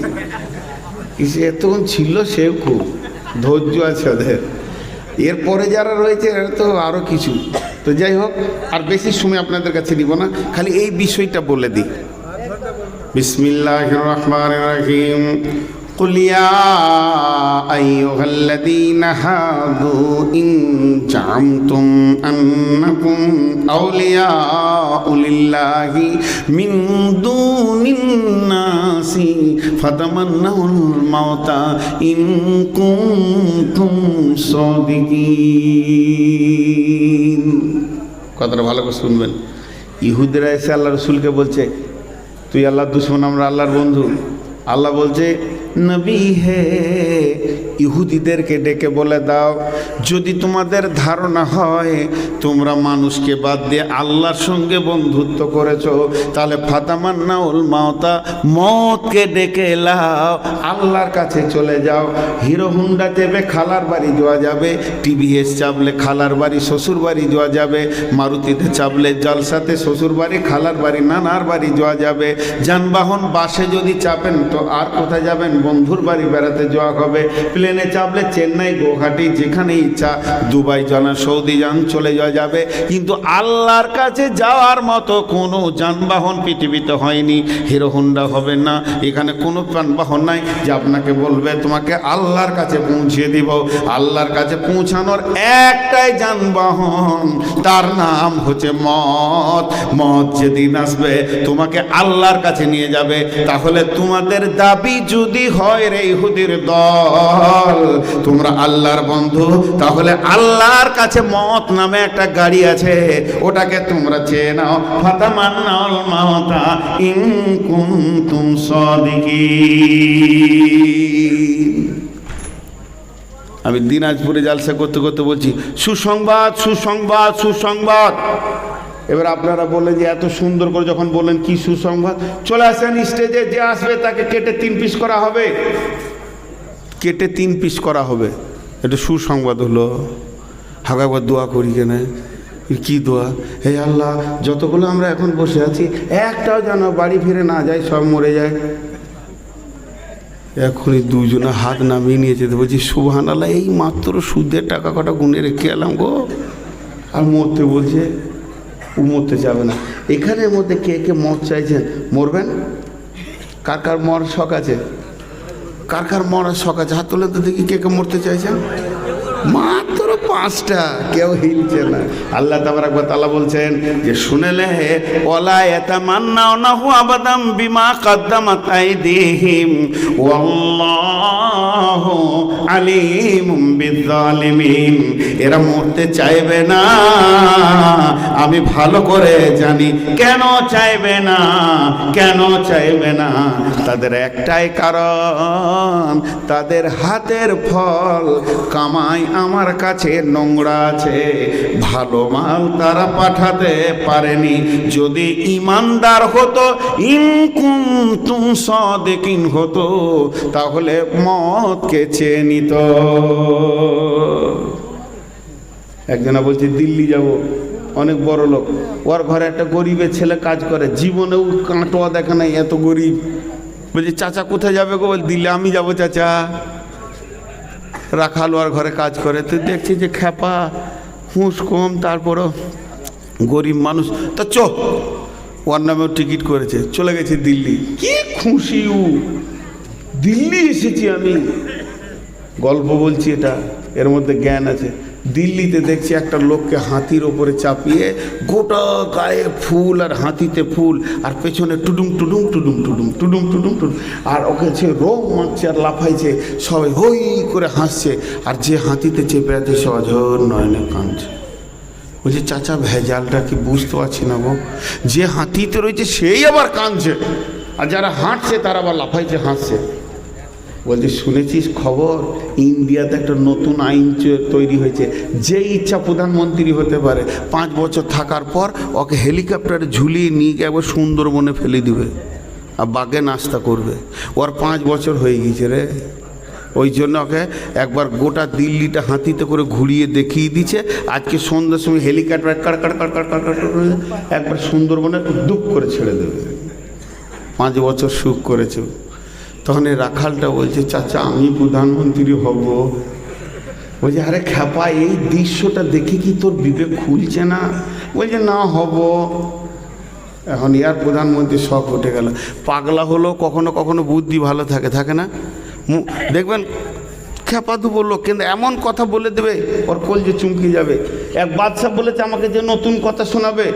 এতক্ষণ ছিল, সেও খুব ধৈর্য আছে ওদের। এরপরে যারা রয়েছে এরা তো আরও কিছু। তো যাই হোক, আর বেশি সময় আপনাদের কাছে নিব না, খালি এই বিষয়টা বলে দিই। বিসমিল্লাহির রহমানির রহিম। قل يا أيها الذين هادوا إن زعمتم أنكم أولياء لله من دون الناس فتمنوا الموت إن كنتم صادقين। কথাটা ভালো করে শুনবেন। ইহুদিরা এসে আল্লাহ রসুলকে বলছে তুই আল্লাহর দুশমন, আমরা আল্লাহর বন্ধু। আল্লাহ বলছে নবী হে, ইহুদিদেরকে ডেকে বলে দাও, যদি তোমাদের ধারণা হয় তোমরা মানুষকে বাদ দিয়ে আল্লাহর সঙ্গে বন্ধুত্ব করেছো, তাহলে ফাতামান্নাউল মাউতা, মওতকে ডেকে এলাও, আল্লাহর কাছে চলে যাও। হিরো হুন্ডা চেপে খালার বাড়ি যাওয়া যাবে, টিভিএস চাপলে খালার বাড়ি শ্বশুর বাড়ি যাওয়া যাবে, মারুতিতে চাপলে জলসাতে শ্বশুর বাড়ি খালার বাড়ি নানার বাড়ি যাওয়া যাবে। যানবাহন বাসে যদি চাপেন তো আর কোথায় যাবেন, বন্ধুর বাড়ি বেড়াতে যাওয়া হবে। প্লেনে চাপলে চেন্নাই, গুয়াহাটি, যেখানে ইচ্ছা, দুবাই জানা, সৌদি যান, চলে যাওয়া যাবে। কিন্তু আল্লাহর কাছে যাওয়ার মতো কোনো যানবাহন পৃথিবীতে হয়নি। হিরো হোন্ডা হবে না, এখানে কোনো যানবাহন নাই যে আপনাকে বলবে তোমাকে আল্লাহর কাছে পৌঁছে দিব। আল্লাহর কাছে পৌঁছানোর একটাই যানবাহন, তার নাম হচ্ছে মত। মত যেদিন আসবে তোমাকে আল্লাহর কাছে নিয়ে যাবে। তাহলে তোমাদের দাবি যদি হয় রে ইহুদির দল তোমরা আল্লাহর বন্ধু, তাহলে আল্লাহর কাছে মত নামে একটা গাড়ি আছে, ওটাকে তোমরা চেয়ে নাও। ফাতামান্নাউল মাউতা ইন কুনতুম সাদিকিন। আমি দিনাজপুরে জালসা করতে করতে বলছি সুসংবাদ, সুসংবাদ, সুসংবাদ। এবার আপনারা বললেন যে এত সুন্দর করে যখন বললেন কি সুসংবাদ, চলে আসেন স্টেজে, যে আসবে তাকে কেটে 3 পিস করা হবে, কেটে 3 পিস করা হবে। এটা সুসংবাদ হলো। হাগাবার দোয়া করি কেন, কি দোয়া? হে আল্লাহ, যতগুলো আমরা এখন বসে আছি একটাও যেন বাড়ি ফিরে না যায়, সব মরে যায়। এখনই দুজনে হাত নামিয়ে নিয়েছে, বলছি সুবহানাল্লাহ, এই মাত্র সুদের টাকা কটা গুনে রেখে এলাম গো। আর মরতে বলছে, ও মরতে যাবে না। এখানের মধ্যে কে কে মদ চাইছেন? মরবেন? কার কার মরার শখ আছে? কার কার মরার শখ আছে? হাত তুলে তো দেখি কে কে মরতে চাইছেন। মাত্র 5টা, কেউ হিলছে না। আল্লাহ তাবারাক ওয়া তাআলা বলছেন যে শুনেলে ওয়ালা ইয়াতামান্নাউনাহু আবাদাম বিমা কদ্দামাত আইদিহিম ওয়াল্লাহু আলিমুম বিযালিমিন। এরা মরতে চাইবে না, আমি ভালো করে জানি কেন চাইবে না। কেন চাইবে না? তাদের একটাই কারণ, তাদের হাতের ফল কামাই আমার কাছে নোংরা আছে, ভালো মাল তারা পাঠাতে পারেনি। যদি ইমানদার হতো, ইন কুনতুম সাদিকিন হতো, তাহলে মদকে চেয়ে নিত। একজনা বলছে দিল্লি যাব, অনেক বড় লোক, ওর ঘরে একটা গরিবের ছেলে কাজ করে, জীবনেও কাঁটোয়া দেখে নাই, এত গরিব। বলছে চাচা কোথায় যাবে গো? বল দিল্লি। আমি যাবো চাচা। রাখাল ওর ঘরে কাজ করে, তো দেখছি যে খ্যাপা, হুঁশ কম, তারপরও গরিব মানুষ। তা ওর নামেও টিকিট করেছে, চলে গেছে দিল্লি। কি খুশি ও, দিল্লি এসেছি আমি। গল্প বলছি, এটা এর মধ্যে জ্ঞান আছে। দিল্লিতে দেখছি একটা লোককে হাতির ওপরে চাপিয়ে, গোটা গায়ে ফুল আর হাতিতে ফুল, আর পেছনে টুডুম টুডুম টুডুম টুডুম টুডুম টুডুম টুডুম, আর ওকে সে রোম মারছে আর লাফাইছে, সবাই হই করে হাসছে। আর যে হাতিতে চেপে আছে সে অঝোর নয়নে কাঁদছে। বলছে চাচা ভেজালটা কি বুঝতে পারছি না গো, যে হাতিতে রয়েছে সেই আবার কাঁদছে, আর যারা হাঁটছে তারা আবার লাফাইছে, হাসছে। বলছে শুনেছিস খবর, ইন্ডিয়াতে একটা নতুন আইন তৈরি হয়েছে, যে ইচ্ছা প্রধানমন্ত্রী হতে পারে। 5 বছর থাকার পর ওকে হেলিকপ্টারে ঝুলিয়ে নিয়ে গিয়ে একবার সুন্দরবনে ফেলে দিবে, আর বাঘে নাস্তা করবে। ওর 5 বছর হয়ে গেছে রে। ওই জন্য ওকে একবার গোটা দিল্লিটা হাতিতে করে ঘুরিয়ে দেখিয়ে দিচ্ছে। আজকে সন্ধ্যার সময় helicopter card card card card card card করে একবার সুন্দরবনে দুপ করে ছেড়ে দেবে। 5 বছর সুখ করেছে। তখন এই রাখালটা বলছে চাচা আমি প্রধানমন্ত্রী হব। বলছে আরে খ্যাপা, এই দৃশ্যটা দেখে কি তোর বিবেক খুলছে না? বলছে না হব। এখন ইয়ার প্রধানমন্ত্রী শখ উঠে গেল। পাগলা হলো কখনো কখনো বুদ্ধি ভালো থাকে, থাকে না? দেখবেন খ্যাপাদু বললো, কিন্তু এমন কথা বলে দেবে ওর কলজে চুমকি যাবে। এক বাদশাহ বলেছে আমাকে যে নতুন কথা শোনাবে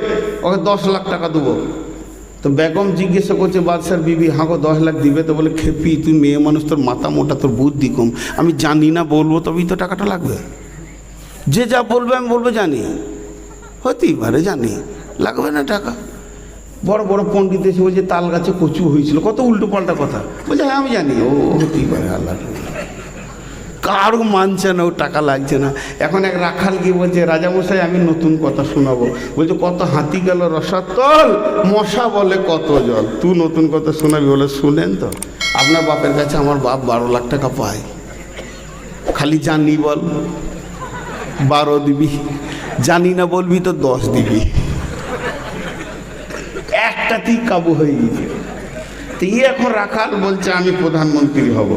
ওকে 10 লাখ টাকা দেবো। তো বেগম জিজ্ঞাসা করছে বাদশার বিবি, হাঁকো 10 লাখ দিবে? তো বলে খেপি তুই মেয়ে মানুষ, তোর মাথা মোটা, তোর বুদ্ধি কম। আমি জানি না বলবো, তবেই তো টাকাটা লাগবে। যে যা বলবে আমি বলবো জানি, হতেই পারে জানি, লাগবে না টাকা। বড় বড় পণ্ডিত এসে বলছে তাল গাছে কচু হয়েছিল, কত উল্টো পাল্টা কথা। বলছে হ্যাঁ আমি জানি, ও হতেই পারে, আল্লাহ। কারো মানছে না, ও টাকা লাগছে না। এখন এক রাখাল গিয়ে বলছে রাজামশাই আমি নতুন কথা শোনাবো। বলছে কত হাতি গেল রসাতল, মশা বলে কত জল, তুই নতুন কথা শোনাবি? বলে শুনেন তো, আপনার বাপের কাছে আমার বাপ 12 লাখ টাকা পায়, খালি জানি বল 12 দিবি, জানি না বলবি তো 10 দিবি। একটাতেই কাবু হয়ে গেছে। তো এখন রাখাল বলছে আমি প্রধানমন্ত্রী হব।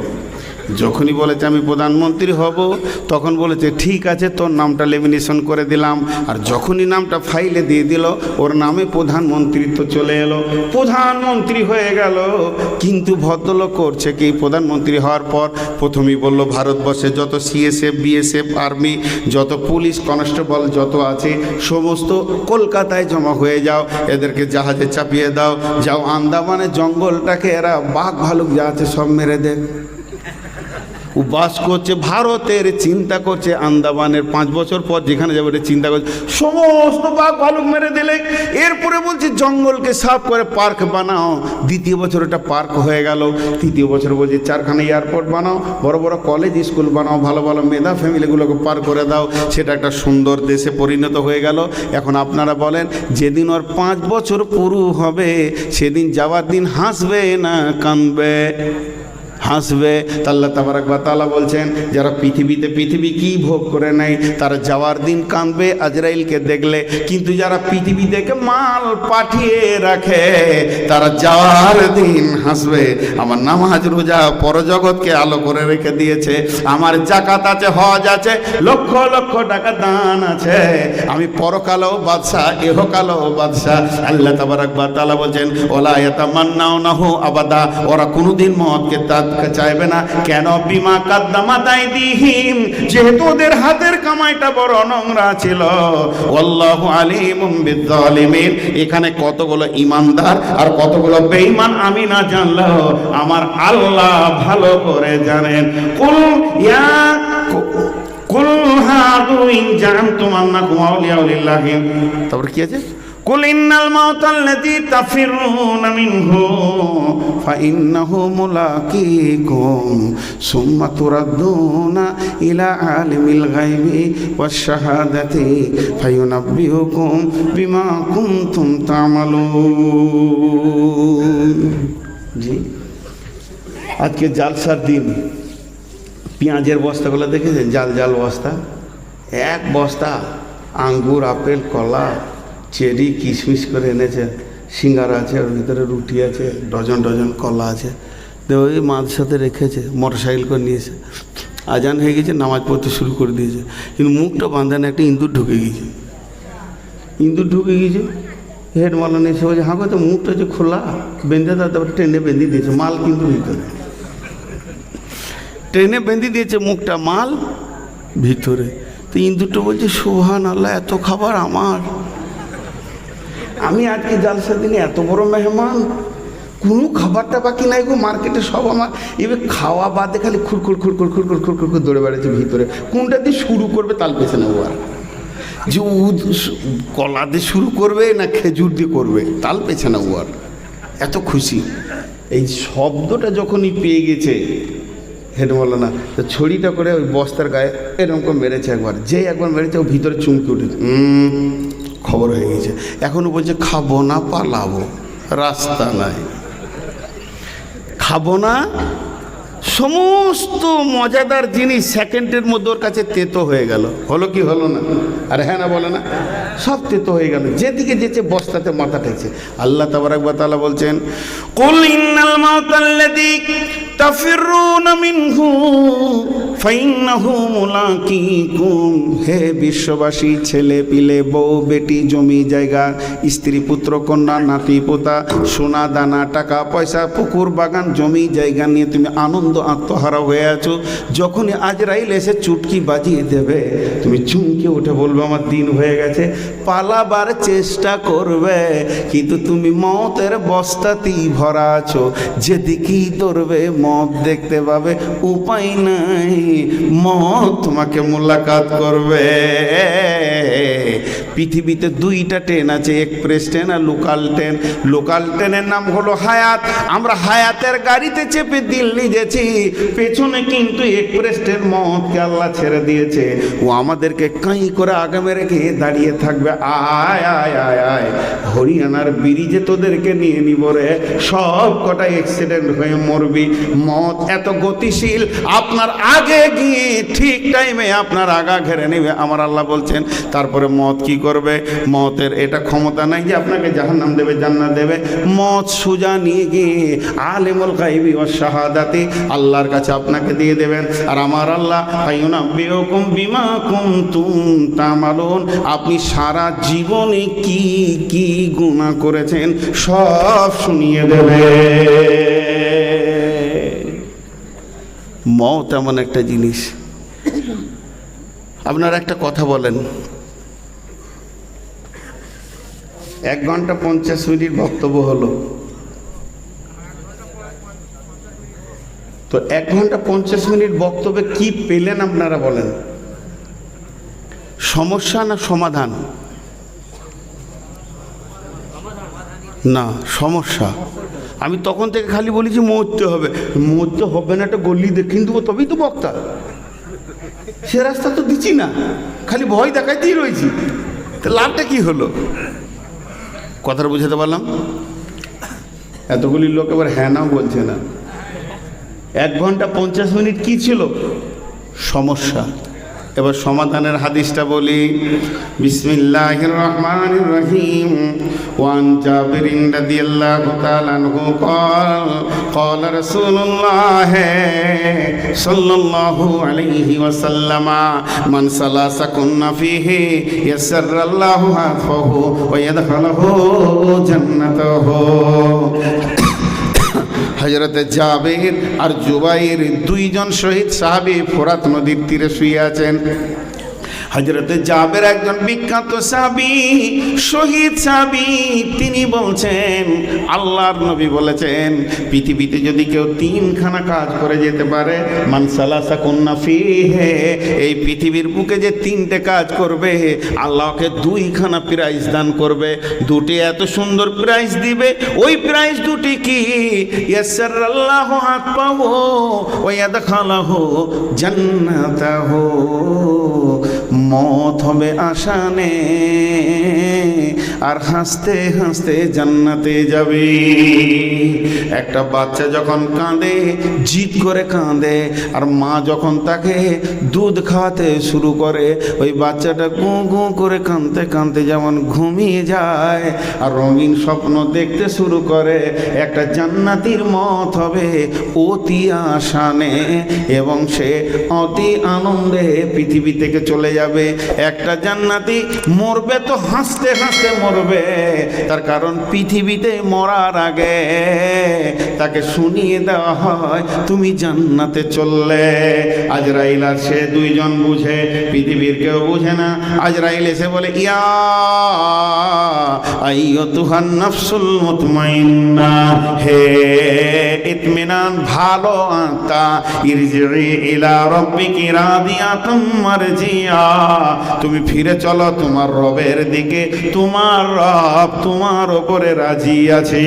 যখনই বলেছে আমি প্রধানমন্ত্রী হব, তখন বলেছে ঠিক আছে তোর নামটা লেমিনেশন করে দিলাম। আর যখনই নামটা ফাইলে দিয়ে দিল, ওর নামে প্রধানমন্ত্রিত্ব চলে এলো, প্রধানমন্ত্রী হয়ে গেল। কিন্তু ভদ্রলোক করছে কি, প্রধানমন্ত্রী হওয়ার পর প্রথমেই বলল ভারতবর্ষে যত সিএসএফ বিএসএফ আর্মি, যত পুলিশ কনস্টেবল যত আছে সমস্ত কলকাতায় জমা হয়ে যাও, এদেরকে জাহাজে চাপিয়ে দাও, যাও আন্দামানের জঙ্গলটাকে এরা বাঘ ভালুক যা আছে সব মেরে দেয়। ও বাস করছে ভারতের, চিন্তা করছে আন্দামানের 5 বছর পর যেখানে যাবে চিন্তা করছে সমস্ত বাঘ ভালুক মেরে দিলে। এরপরে বলছে জঙ্গলকে সাফ করে পার্ক বানাও। 2য় বছর এটা পার্ক হয়ে গেল। 3য় বছর বলছে 4খানা এয়ারপোর্ট বানাও, বড় বড় কলেজ স্কুল বানাও, ভালো ভালো মেধা ফ্যামিলিগুলোকে পার করে দাও। সেটা একটা সুন্দর দেশে পরিণত হয়ে গেল। এখন আপনারা বলেন, যেদিন ওর 5 বছর পুরো হবে সেদিন যাওয়ার দিন হাসবে না কাঁদবে? হাসবে। আল্লাহ তাবারক ওয়া তাআলা বলছেন যারা পৃথিবী কি ভোগ করে নেয় তারা যাওয়ার দিন কাঁদবে আজরাইলকে দেখলে, কিন্তু যারা পৃথিবী থেকে মাল পাঠিয়ে রাখে তারা যাওয়ার দিন হাসবে। আমার নামাজ রোজা পরজগৎকে আলো করে রেখে দিয়েছে, আমার যাকাত আছে, হজ আছে, লক্ষ লক্ষ টাকা দান আছে, আমি পরকালেও বাদশাহ ইহকালেও বাদশাহ। আল্লাহ তাবারক ওয়া তাআলা বলছেন ওয়ালা ইয়াতামান্নাউনাহু আবাদা, ওরা কোনোদিন মওতকে চাইবে না। কেন? বিমা কাদ্দামাত আইদিহিম, যেহেতু ওদের হাতের কামাইটা বড় নোংরা ছিল। আল্লাহু আলিমুম বিজ্জালিমিন, এখানে কতগুলো ইমানদার আর কতগুলো বেঈমান আমি না জানলেও আমার আল্লাহ ভালো করে জানেন। কুল হাদু ইন জানতুম আন্নাকুম আউলিয়া লিল্লাহি, তারপর কি আছে? কুল ইন্নাল মাউতাল্লাযী তাফিরুনা মিনহু ফাইন্নাহু মুলাকীকুম সুম্মা তুরাদ্দুনা ইলা আলিমিল গায়বি ওয়াশ শাহাদাতি ফায়ুনাব্বিউকুম বিমা কুনতুম তা'মালুন। জি, আজকে জালসার দিন। পেঁয়াজের বস্তাগুলো দেখেছেন? জাল জাল বস্তা, এক বস্তা আঙ্গুর, আপেল, কলা, চেরি, কিশমিশ করে এনেছে, সিঙ্গারা আছে, ওর ভিতরে রুটি আছে, ডজন ডজন কলা আছে। দেখো ওই মাঝ সাথে রেখেছে, মোটর সাইকেল করে নিয়েছে, আজান হয়ে গেছে, নামাজ পড়তে শুরু করে দিয়েছে, কিন্তু মুখটা বাঁধানো, একটা ইঁদুর ঢুকে গিয়েছে। হেড মালানো এসে বলছে হ্যাঁ তো মুখটা যে খোলা, বেঁধে তারপর ট্রেনে বেঁধে দিয়েছে, মাল কিন্তু ভিতরে, ট্রেনে বেঁধে দিয়েছে মুখটা, মাল ভিতরে। তো ইঁদুরটা বলছে সুবহানাল্লাহ, এত খাবার আমার, আমি আজকে জালসার দিনে এত বড় মেহমান, কোনো খাবারটা বাকি নাই গো, মার্কেটে সব আমার। এবার খাওয়া বাদে খালি খুরখুর খুরখুর খুরখুর খুরখুর করে দৌড়ে বেড়াচ্ছে ভিতরে, কোনটা দিয়ে শুরু করবে তাল পেছে না ও, আর যে কলা দিয়ে শুরু করবে না খেজুর দিয়ে করবে তাল পেছে না ও, আর এত খুশি। এই শব্দটা যখনই পেয়ে গেছে হেড বলো না, তো ছড়িটা করে ওই বস্তার গায়ে এরকম করে মেরেছে একবার, যেই একবার মেরেছে ও ভিতরে চুমকে উঠেছে, খবর হয়ে গেছে। এখনও বলছে খাবো না, পালাবো, রাস্তা নাই, খাবো না। সমস্ত মজাদার জিনিস সেকেন্ডের মধ্যে ওর কাছে তেতো হয়ে গেল। হলো কি হলো না? আর হ্যাঁ না বলে না, সব তেতো হয়ে গেল, যেদিকে যেতে বস্তাতে মাথা ঠেকছে। আল্লাহ তাবারক ওয়া তাআলা বলছেন কুল ইন্নাল মাউতাল্লাযী তাফিরুনা মিনহু ফাইন্নাহু মুলাকীকুম, হে বিশ্ববাসী, ছেলে পিলে, বউ বেটি, জমি জায়গা, স্ত্রী পুত্র কন্যা, নাতি পোতা, সোনা দানা, টাকা পয়সা, পুকুর বাগান, জমি জায়গা নিয়ে তুমি আনন্দ আত্মহারা হয়ে আছো। যখনই আজরাইল এসে চুটকি বাজিয়ে দেবে তুমি চুমকে উঠে বলবে আমার দিন হয়ে গেছে, পালাবার চেষ্টা করবে, কিন্তু তুমি মতের বস্তাতেই ভরা আছো, যেদিকেই ধরবে মত দেখতে পাবে, উপায় নাই, মত তোমাকে মোলাকাত করবে। পৃথিবীতে দুইটা ট্রেন আছে, এক্সপ্রেস ট্রেন আর লোকাল ট্রেন। লোকাল ট্রেনের নাম হলো হায়াত। আমরা হায়াতের গাড়িতে চেপে দিল্লি গেছি, পেছনে কিন্তু এক্সপ্রেস ট্রেন মতকে আল্লাহ ছেড়ে দিয়েছে, ও আমাদেরকে কাই করে আগামে রেখে দাঁড়িয়ে থাকবে, আয় আয় আয় আয় হরিয়ানার ব্রিজে তোদেরকে নিয়ে নিব রে, সব কটা অ্যাক্সিডেন্ট হয়ে মরবি। মত এত গতিশীল, আপনার আগে গিয়ে ঠিক টাইমে আপনার আগা ঘেরে নেবে। আমার আল্লাহ বলছেন তারপরে মত কি করবে? মতের এটা ক্ষমতা নাই যে আপনাকে জাহান্নাম দেবে, জান্নাত দেবে। মত সোজা নিয়ে গিয়ে আলিমুল গায়বি ওয়াশ শাহাদাতি, আল্লাহর কাছে আপনাকে দিয়ে দেবেন। আর আমার আল্লাহ ফায়ুনাব্বিউকুম বিমা কুনতুম তা'মালুন, আপনি সারা জীবনে কি কি গুনাহ করেছেন সব শুনিয়ে দেবে। মত এমন একটা জিনিস। আপনারা একটা কথা বলেন, 1 ঘন্টা 50 মিনিট বক্তব্য হলো, তো 1 ঘন্টা 50 মিনিট বক্তব্যে কি পেলেন আপনারা বলেন? সমস্যা না সমাধান? না, সমস্যা। আমি তখন থেকে খালি বলেছি মরতে হবে, মরতে হবে না, একটা গলি দেখিয়ে দেবো তবেই তো বক্তা। সে রাস্তা তো দিচ্ছি না, খালি ভয় দেখাইতেই রয়েছি, তো লাভটা কি হলো? কথাটা বুঝাতে পারলাম? এতগুলি লোক এবার হ্যাঁ নাও বলছে না, 1 ঘন্টা 50 মিনিট কি ছিল? সমস্যা। এবার সমাধানের হাদিসটা বলি। বিসমিল্লাহির রহমানির রহিম। ওয়ান জাবিরিন রাদিয়াল্লাহু তাআলা আনহু قال رسول الله صلى الله عليه وسلم من سلكن فيه يسر الله حتفه ويدخله جنته। হযরতে জাবের আর জুবাইর দুইজন শহীদ সাহাবী ফোরাত নদীর তীরে শুয়ে আছেন। হযরতে জাবের একজন বিখ্যাত সাহাবী, শহীদ সাহাবী। তিনি বলছেন আল্লাহর নবী বলেছেন পৃথিবীতে যদি কেউ 3খানা কাজ করে যেতে পারে, মান সালাসাকুন্না ফিহে, এই পৃথিবীর বুকে যে 3টে কাজ করবে আল্লাহকে 2খানা প্রাইজ দান করবে। 2টি এত সুন্দর প্রাইজ দিবে। ওই প্রাইজ 2টি কি? ইয়াসসারাল্লাহু হাতপাহু ওয়া ইয়াদখালাহু জান্নাতাহু। মত হবে আসানে আর হাসতে হাসতে জান্নাতে যাবে। একটা বাচ্চা যখন কাঁদে, জিদ করে কাঁদে, আর মা যখন তাকে দুধ খাওয়াতে শুরু করে, ওই বাচ্চাটা গু গু করে কাঁদতে কাঁদতে যেমন ঘুমিয়ে যায় আর রঙিন স্বপ্ন দেখতে শুরু করে, একটা জান্নাতির মত হবে অতি আসানে এবং সে অতি আনন্দে পৃথিবী থেকে চলে যাবে। একটা জান্নাতি মরবে তো হাসতে হাসতে মরবে, তার কারণ পৃথিবীতে মরার আগে তাকে শুনিয়ে দেওয়া হয় তুমি জান্নাতে চললে। আজরাইল আর সে দুইজন বুঝে, পৃথিবীর কেউ বুঝে না। আজরাইল এসে বলে ইয়া আইয়তুহান নাফসুল মুতমাইন্না, হে ইতমিনান ভালো আত্মা, ইরজিই ইলা রাব্বিকি রাদিয়াতুম মারজিয়া, তুমি ফিরে চলো তোমার রবের দিকে, তোমার রব তোমার ওপরে রাজি আছে।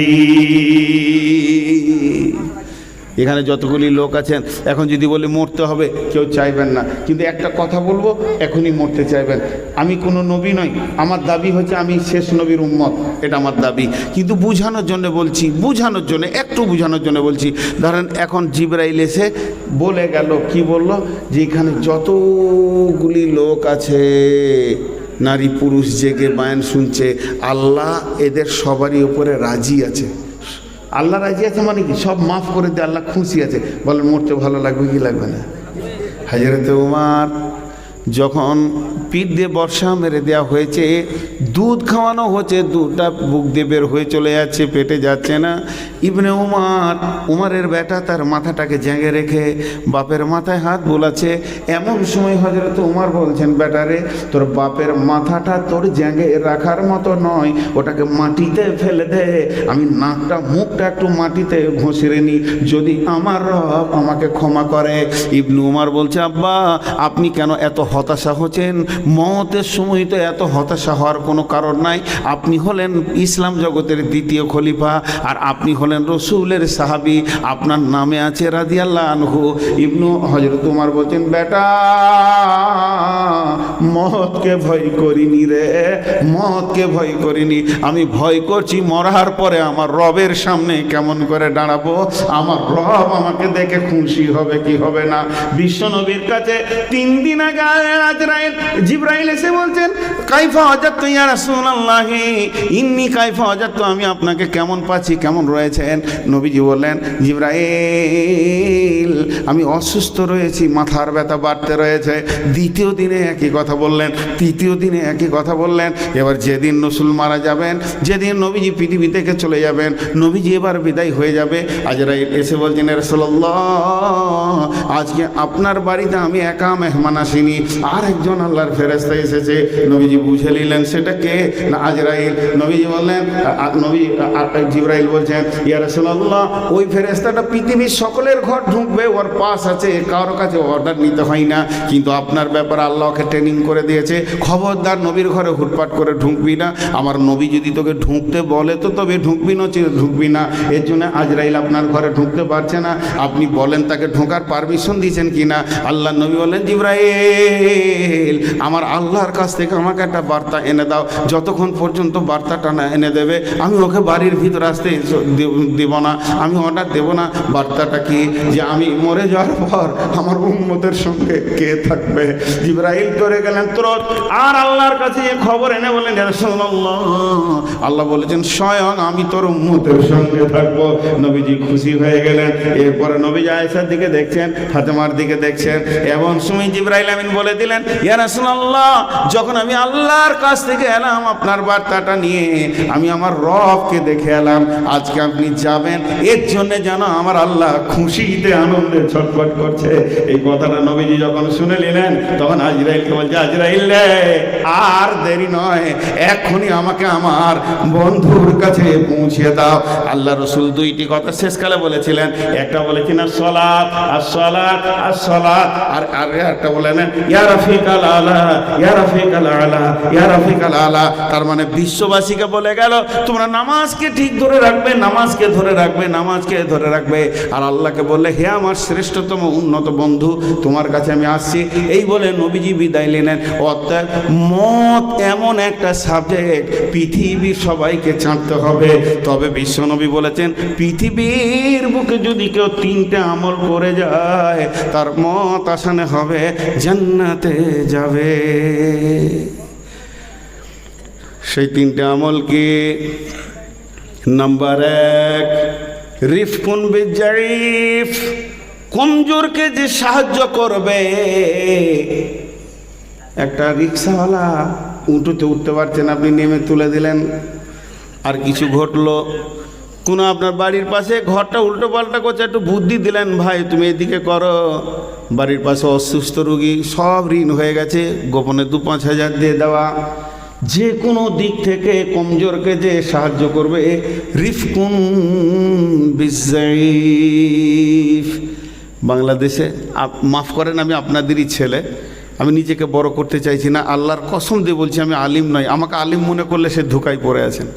এখানে যতগুলি লোক আছেন এখন যদি বলি মরতে হবে, কেউ চাইবেন না, কিন্তু একটা কথা বলবো, এখনই মরতে চাইবেন। আমি কোনো নবী নই, আমার দাবি হচ্ছে আমি শেষ নবীর উম্মত, এটা আমার দাবি। কিন্তু বুঝানোর জন্য বলছি, বুঝানোর জন্য, একটু বুঝানোর জন্য বলছি। ধরেন এখন জিবরাইল এসে বলে গেল, কি বলল, যে এখানে যতগুলি লোক আছে, নারী পুরুষ জেগে বায়ান শুনছে, আল্লাহ এদের সবারই উপরে রাজি আছে। আল্লাহ রাজি আছে মানে কি? সব মাফ করে দিয়ে আল্লাহ খুশি আছে। বলেন মরতে ভালো লাগবে কি লাগবে না? হযরতে উমর যখন পিঠ দিয়ে বর্ষা মেরে দেওয়া হয়েছে, দুধ খাওয়ানো হচ্ছে, দুধটা বুক দিয়ে বের হয়ে চলে যাচ্ছে, পেটে যাচ্ছে না। ইবনে উমরের বেটা তার মাথাটাকে জেঁগে রেখে বাপের মাথায় হাত বোলাচ্ছে। এমন সময় হযরত উমর বলছেন, বেটারে তোর বাপের মাথাটা তোর জেঁগে রাখার মতো নয়, ওটাকে মাটিতে ফেলে দে, আমি নাকটা মুখটা একটু মাটিতে ঘষে নি, যদি আমার রব আমাকে ক্ষমা করে। ইবনে উমর বলছে, আব্বা আপনি কেন এত হতাশা হচ্ছেন? মওতের সময় তো এত হতাশা হওয়ার কোনো কারণ নাই। আপনি হলেন ইসলাম জগতের দ্বিতীয় খলিফা, আর আপনি হলেন রসুলের সাহাবী, আপনার নামে আছে রাদিয়াল্লাহু আনহু। হযরত উমর বলছেন, বেটা মওতকে ভয় করিনি রে, মওতকে ভয় করিনি, আমি ভয় করছি মরার পরে আমার রবের সামনে কেমন করে দাঁড়াবো, আমার রব আমাকে দেখে খুশি হবে কি হবে না। বিশ্ব নবীর কাছে 3 দিন আগে জিবরাইল এসে বলছেন, কাইফা ওয়াজাদতু ইয়া রাসূলুল্লাহ, ইন্নী কাইফা ওয়াজাদতু, আমি আপনাকে কেমন পাচ্ছি, কেমন রয়েছেন? নবীজি বললেন, জিবরাইল আমি অসুস্থ রয়েছি, মাথার ব্যথা বাড়তে রয়েছে। দ্বিতীয় দিনে একই কথা বললেন, তৃতীয় দিনে একই কথা বললেন। এবার যেদিন রাসূল মারা যাবেন, যেদিন নবীজি পৃথিবী থেকে চলে যাবেন, নবীজি এবার বিদায় হয়ে যাবে, আজরাইল এসে বলছেন, রাসূলুল্লাহ আজকে আপনার বাড়িতে আমি একা মেহমান আসিনি, আর একজন আল্লাহর ফেরেশতা এসেছে। নবীজি বুঝে নিলেন সেটা কে না আজরাইল। নবীজি বললেন, জিবরাইল বলছেন, ইয়া রাসূলুল্লাহ ওই ফেরেশতাটা পৃথিবীর সকলের ঘর ঢুকবে, ওর পাস আছে, কারোর কাছে অর্ডার নিতে হয় না, কিন্তু আপনার ব্যাপারে আল্লাহকে ট্রেনিং করে দিয়েছে, খবরদার নবীর ঘরে হুটপাট করে ঢুকবি না, আমার নবী যদি তোকে ঢুকতে বলে তো তবে ঢুকবি না, ঢুকবি না। এর জন্য আজরাইল আপনার ঘরে ঢুকতে পারছে না, আপনি বলেন তাকে ঢোকার পারমিশন দিয়েছেন কিনা। আল্লাহ নবী বলেন, জিবরাইল আমার আল্লাহর কাছ থেকে আমাকে একটা বার্তা এনে দাও। যতক্ষণ পর্যন্ত বার্তাটা না এনে দেবে আমি ওকে বাড়ির ভিতরে আসতে দেব না, আমি অর্ডার দেব না। বার্তাটা কি? যে আমি মরে যাওয়ার পর আমার উম্মতের সঙ্গে কে থাকবে? জিবরাইল করে গেলেন তুরত, আর আল্লাহর কাছে এই খবর এনে বলেন ইয়া রাসূলুল্লাহ, আল্লাহ বলেছেন স্বয়ং আমি তোর উম্মতের সঙ্গে থাকবো। নবীজি খুশি হয়ে গেলেন। এরপরে নবীজি আয়েশার দিকে দেখছেন, ফাতেমার দিকে দেখছেন, এমন সময় জিবরাইল আমিন বলে দিলেন ইয়া রাসূলুল্লাহ, যখন আমি আল্লাহর কাছ থেকে এলাম আপনার বার্তাটা নিয়ে, আমি আমার রবকে দেখে এলাম। আজকে আপনি যাবেন, এর জন্য যেন আমার আল্লাহ খুশিতে আনন্দে ছটফট করছে। এই কথাটা নবীজি যখন শুনে নিলেন, তখন আজরাইলকে বলছে আজরাইল রে, আর দেরি নয়, এখনই আমাকে আমার বন্ধুর কাছে পৌঁছে দাও। আল্লাহ রসুল দুইটি কথা শেষকালে বলেছিলেন, একটা বলেছেন আসসালাত আসসালাত আসসালাত, আর একটা বলেন ইয়া রাফিকাল আলা ইয়া রাফিকাল আলা ইয়া রাফিকাল আলা। তার মানে বিশ্ববাসীকে বলে গেল তোমরা নামাজকে ঠিক ধরে রাখবে, নামাজকে ধরে রাখবে, নামাজকে ধরে রাখবে। আর আল্লাহকে বললে হে আমার শ্রেষ্ঠতম উন্নত বন্ধু, তোমার কাছে আমি আসছি। এই বলে নবীজি বিদায় নিলেন। অর্থাৎ মত এমন একটা সাবজেক্ট, পৃথিবীর সবাইকে জানতে হবে। তবে বিশ্বনবী বলেছেন পৃথিবীর বুকে যদি কেউ তিনটে আমল করে যায়, তার মত আসানে হবে জান্নাতে যাবে। সেই তিনটে আমল কি? নাম্বার 1, রিফকুন বিজাইফ, কমজোরকে যে সাহায্য করবে। একটা রিক্সাওয়ালা উঁটুতে উঠতে পারছেন, আপনি নেমে তুলে দিলেন। আর কিছু ঘটলো, কোনো আপনার বাড়ির পাশে ঘরটা উল্টো পাল্টা করছে, একটু বুদ্ধি দিলেন ভাই তুমি এদিকে করো। বাড়ির পাশে অসুস্থ রুগী, সব ঋণ হয়ে গেছে, গোপনে 2-5 হাজার দিয়ে দেওয়া। যে কোনো দিক থেকে কমজোরকে যে সাহায্য করবে, রিফকুন বিজাইফ। বাংলাদেশে মাফ করেন, আমি আপনাদেরই ছেলে, আমি নিজেকে বড় করতে চাইছি না, আল্লাহর কসম দিয়ে বলছি আমি আলিম নই। আমাকে আলিম মনে করলে সে ধোঁকায় পড়ে আছেন,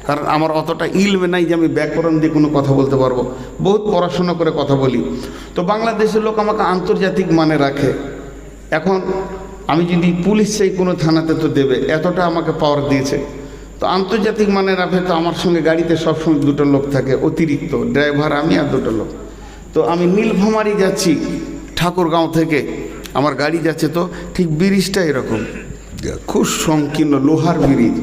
কারণ আমার অতটা ইলমে নাই যে আমি ব্যাকরণ দিয়ে কোনো কথা বলতে পারবো। বহুত পড়াশোনা করে কথা বলি। তো বাংলাদেশের লোক আমাকে আন্তর্জাতিক মানে রাখে। এখন আমি যদি পুলিশ চাই কোনো থানাতে তো দেবে, এতটা আমাকে পাওয়ার দিয়েছে। তো আন্তর্জাতিক মানে রাখে, তো আমার সঙ্গে গাড়িতে সবসময় 2টো লোক থাকে অতিরিক্ত, ড্রাইভার আমি আর 2টো লোক। তো আমি নীলফামারি যাচ্ছি ঠাকুরগাঁও থেকে, আমার গাড়ি যাচ্ছে, তো ঠিক ব্রিজটা এরকম খুব সংকীর্ণ লোহার ব্রিজ।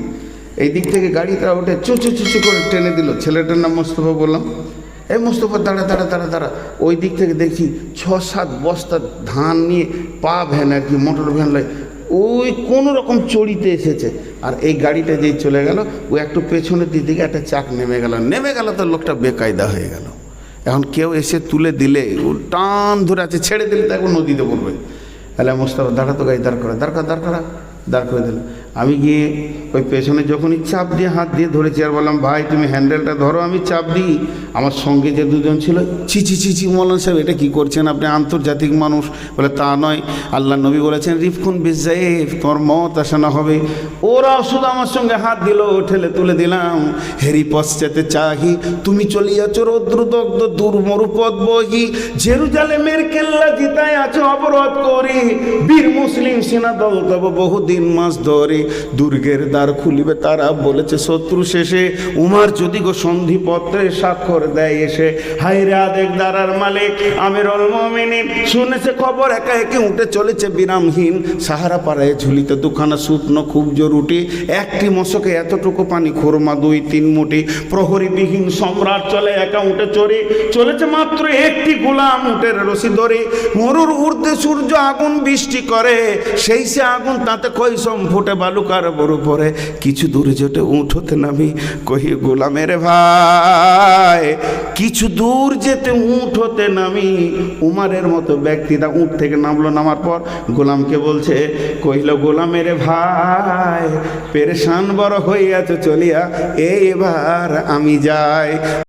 এই দিক থেকে গাড়িটা ওঠে চুচু চুচু করে টেনে দিল। ছেলেটার নাম মোস্তফা, বললাম এই মোস্তফা দাঁড়া দাঁড়া দাঁড়া দাঁড়া। ওই দিক থেকে দেখি 6-7 বস্তা ধান নিয়ে পা ভ্যান আর কি, মোটর ভ্যান লয়, ওই কোনো রকম চড়িতে এসেছে। আর এই গাড়িটা যেই চলে গেল, ও একটু পেছনের দিকে একটা চাক নেমে গেল, তো লোকটা বেকায়দা হয়ে গেল। এখন কেউ এসে তুলে দিলে, ও টান ধরে আছে, ছেড়ে দিলে তো একবার নদীতে পড়বে। তাহলে মোস্তফা দাঁড়া, তো গাড়ি দাঁড় করে দিল। আমি গিয়ে ওই পেছনে যখনই চাপ দিয়ে হাত দিয়ে ধরেছি, আর বললাম ভাই তুমি হ্যান্ডেলটা ধরো, আমি চাপ দিই। আমার সঙ্গে যে 2জন ছিল, ছি মৌলানা সাহেব এটা কী করছেন আপনি, আন্তর্জাতিক মানুষ। বলে তা নয়, আল্লাহ নবী বলেছেন রিফকুন বিজাইফ, তোমার মত আসানো হবে। ওরাও শুধু আমার সঙ্গে হাত দিল, ঠেলে তুলে দিলাম। হেরি পশ্চাতে চাহি তুমি চলিয়াছ রৌদ্রদগ্ধ দুর্মরু পথ বহি, জেরুজালেমের কেল্লা জিতায় আছো অবরোধ করি, বীর মুসলিম সেনা দল তব বহুদিন মাস ধরে, দুর্গের দ্বার খুলিবে তারা বলেছে শত্রু শেষে, উমার যদি গো সন্ধিপত্রে স্বাক্ষর দেয় এসে, হায়রে আদেক দারার মালিক আমিরুল মুমিনিন, শুনেছে খবর একা একে উঠে চলেছে বিরামহীন, সাহারা পাড়ায় ঝুলিতে 2খানা শুকনো খুব জরুটি, একটি মশকে এতটুকু পানি খোরমা 2-3 মুঠি, প্রহরীবিহীন সম্রাট চলে একা উঠে চড়ে, চলেছে মাত্র একটি গোলাম উটের রশি ধরে, মরুর ঊর্ধ্বে সূর্য আগুন বৃষ্টি করে, সেই সে আগুন তাতে কৈসম ফুটে বালুকার বড় পরে, কিছু দূরে যেতে উঠ হতে নামি কহি গোলামের ভাই, কিছু দূর যেতে উঠ হতে নামি। উমারের মতো ব্যক্তিটা উঠ থেকে নামলো, নামার পর গোলামকে বলছে, কহিল গোলামের ভাই পেরেশান বড় হইয়াছে চলিয়া, এবার আমি যাই।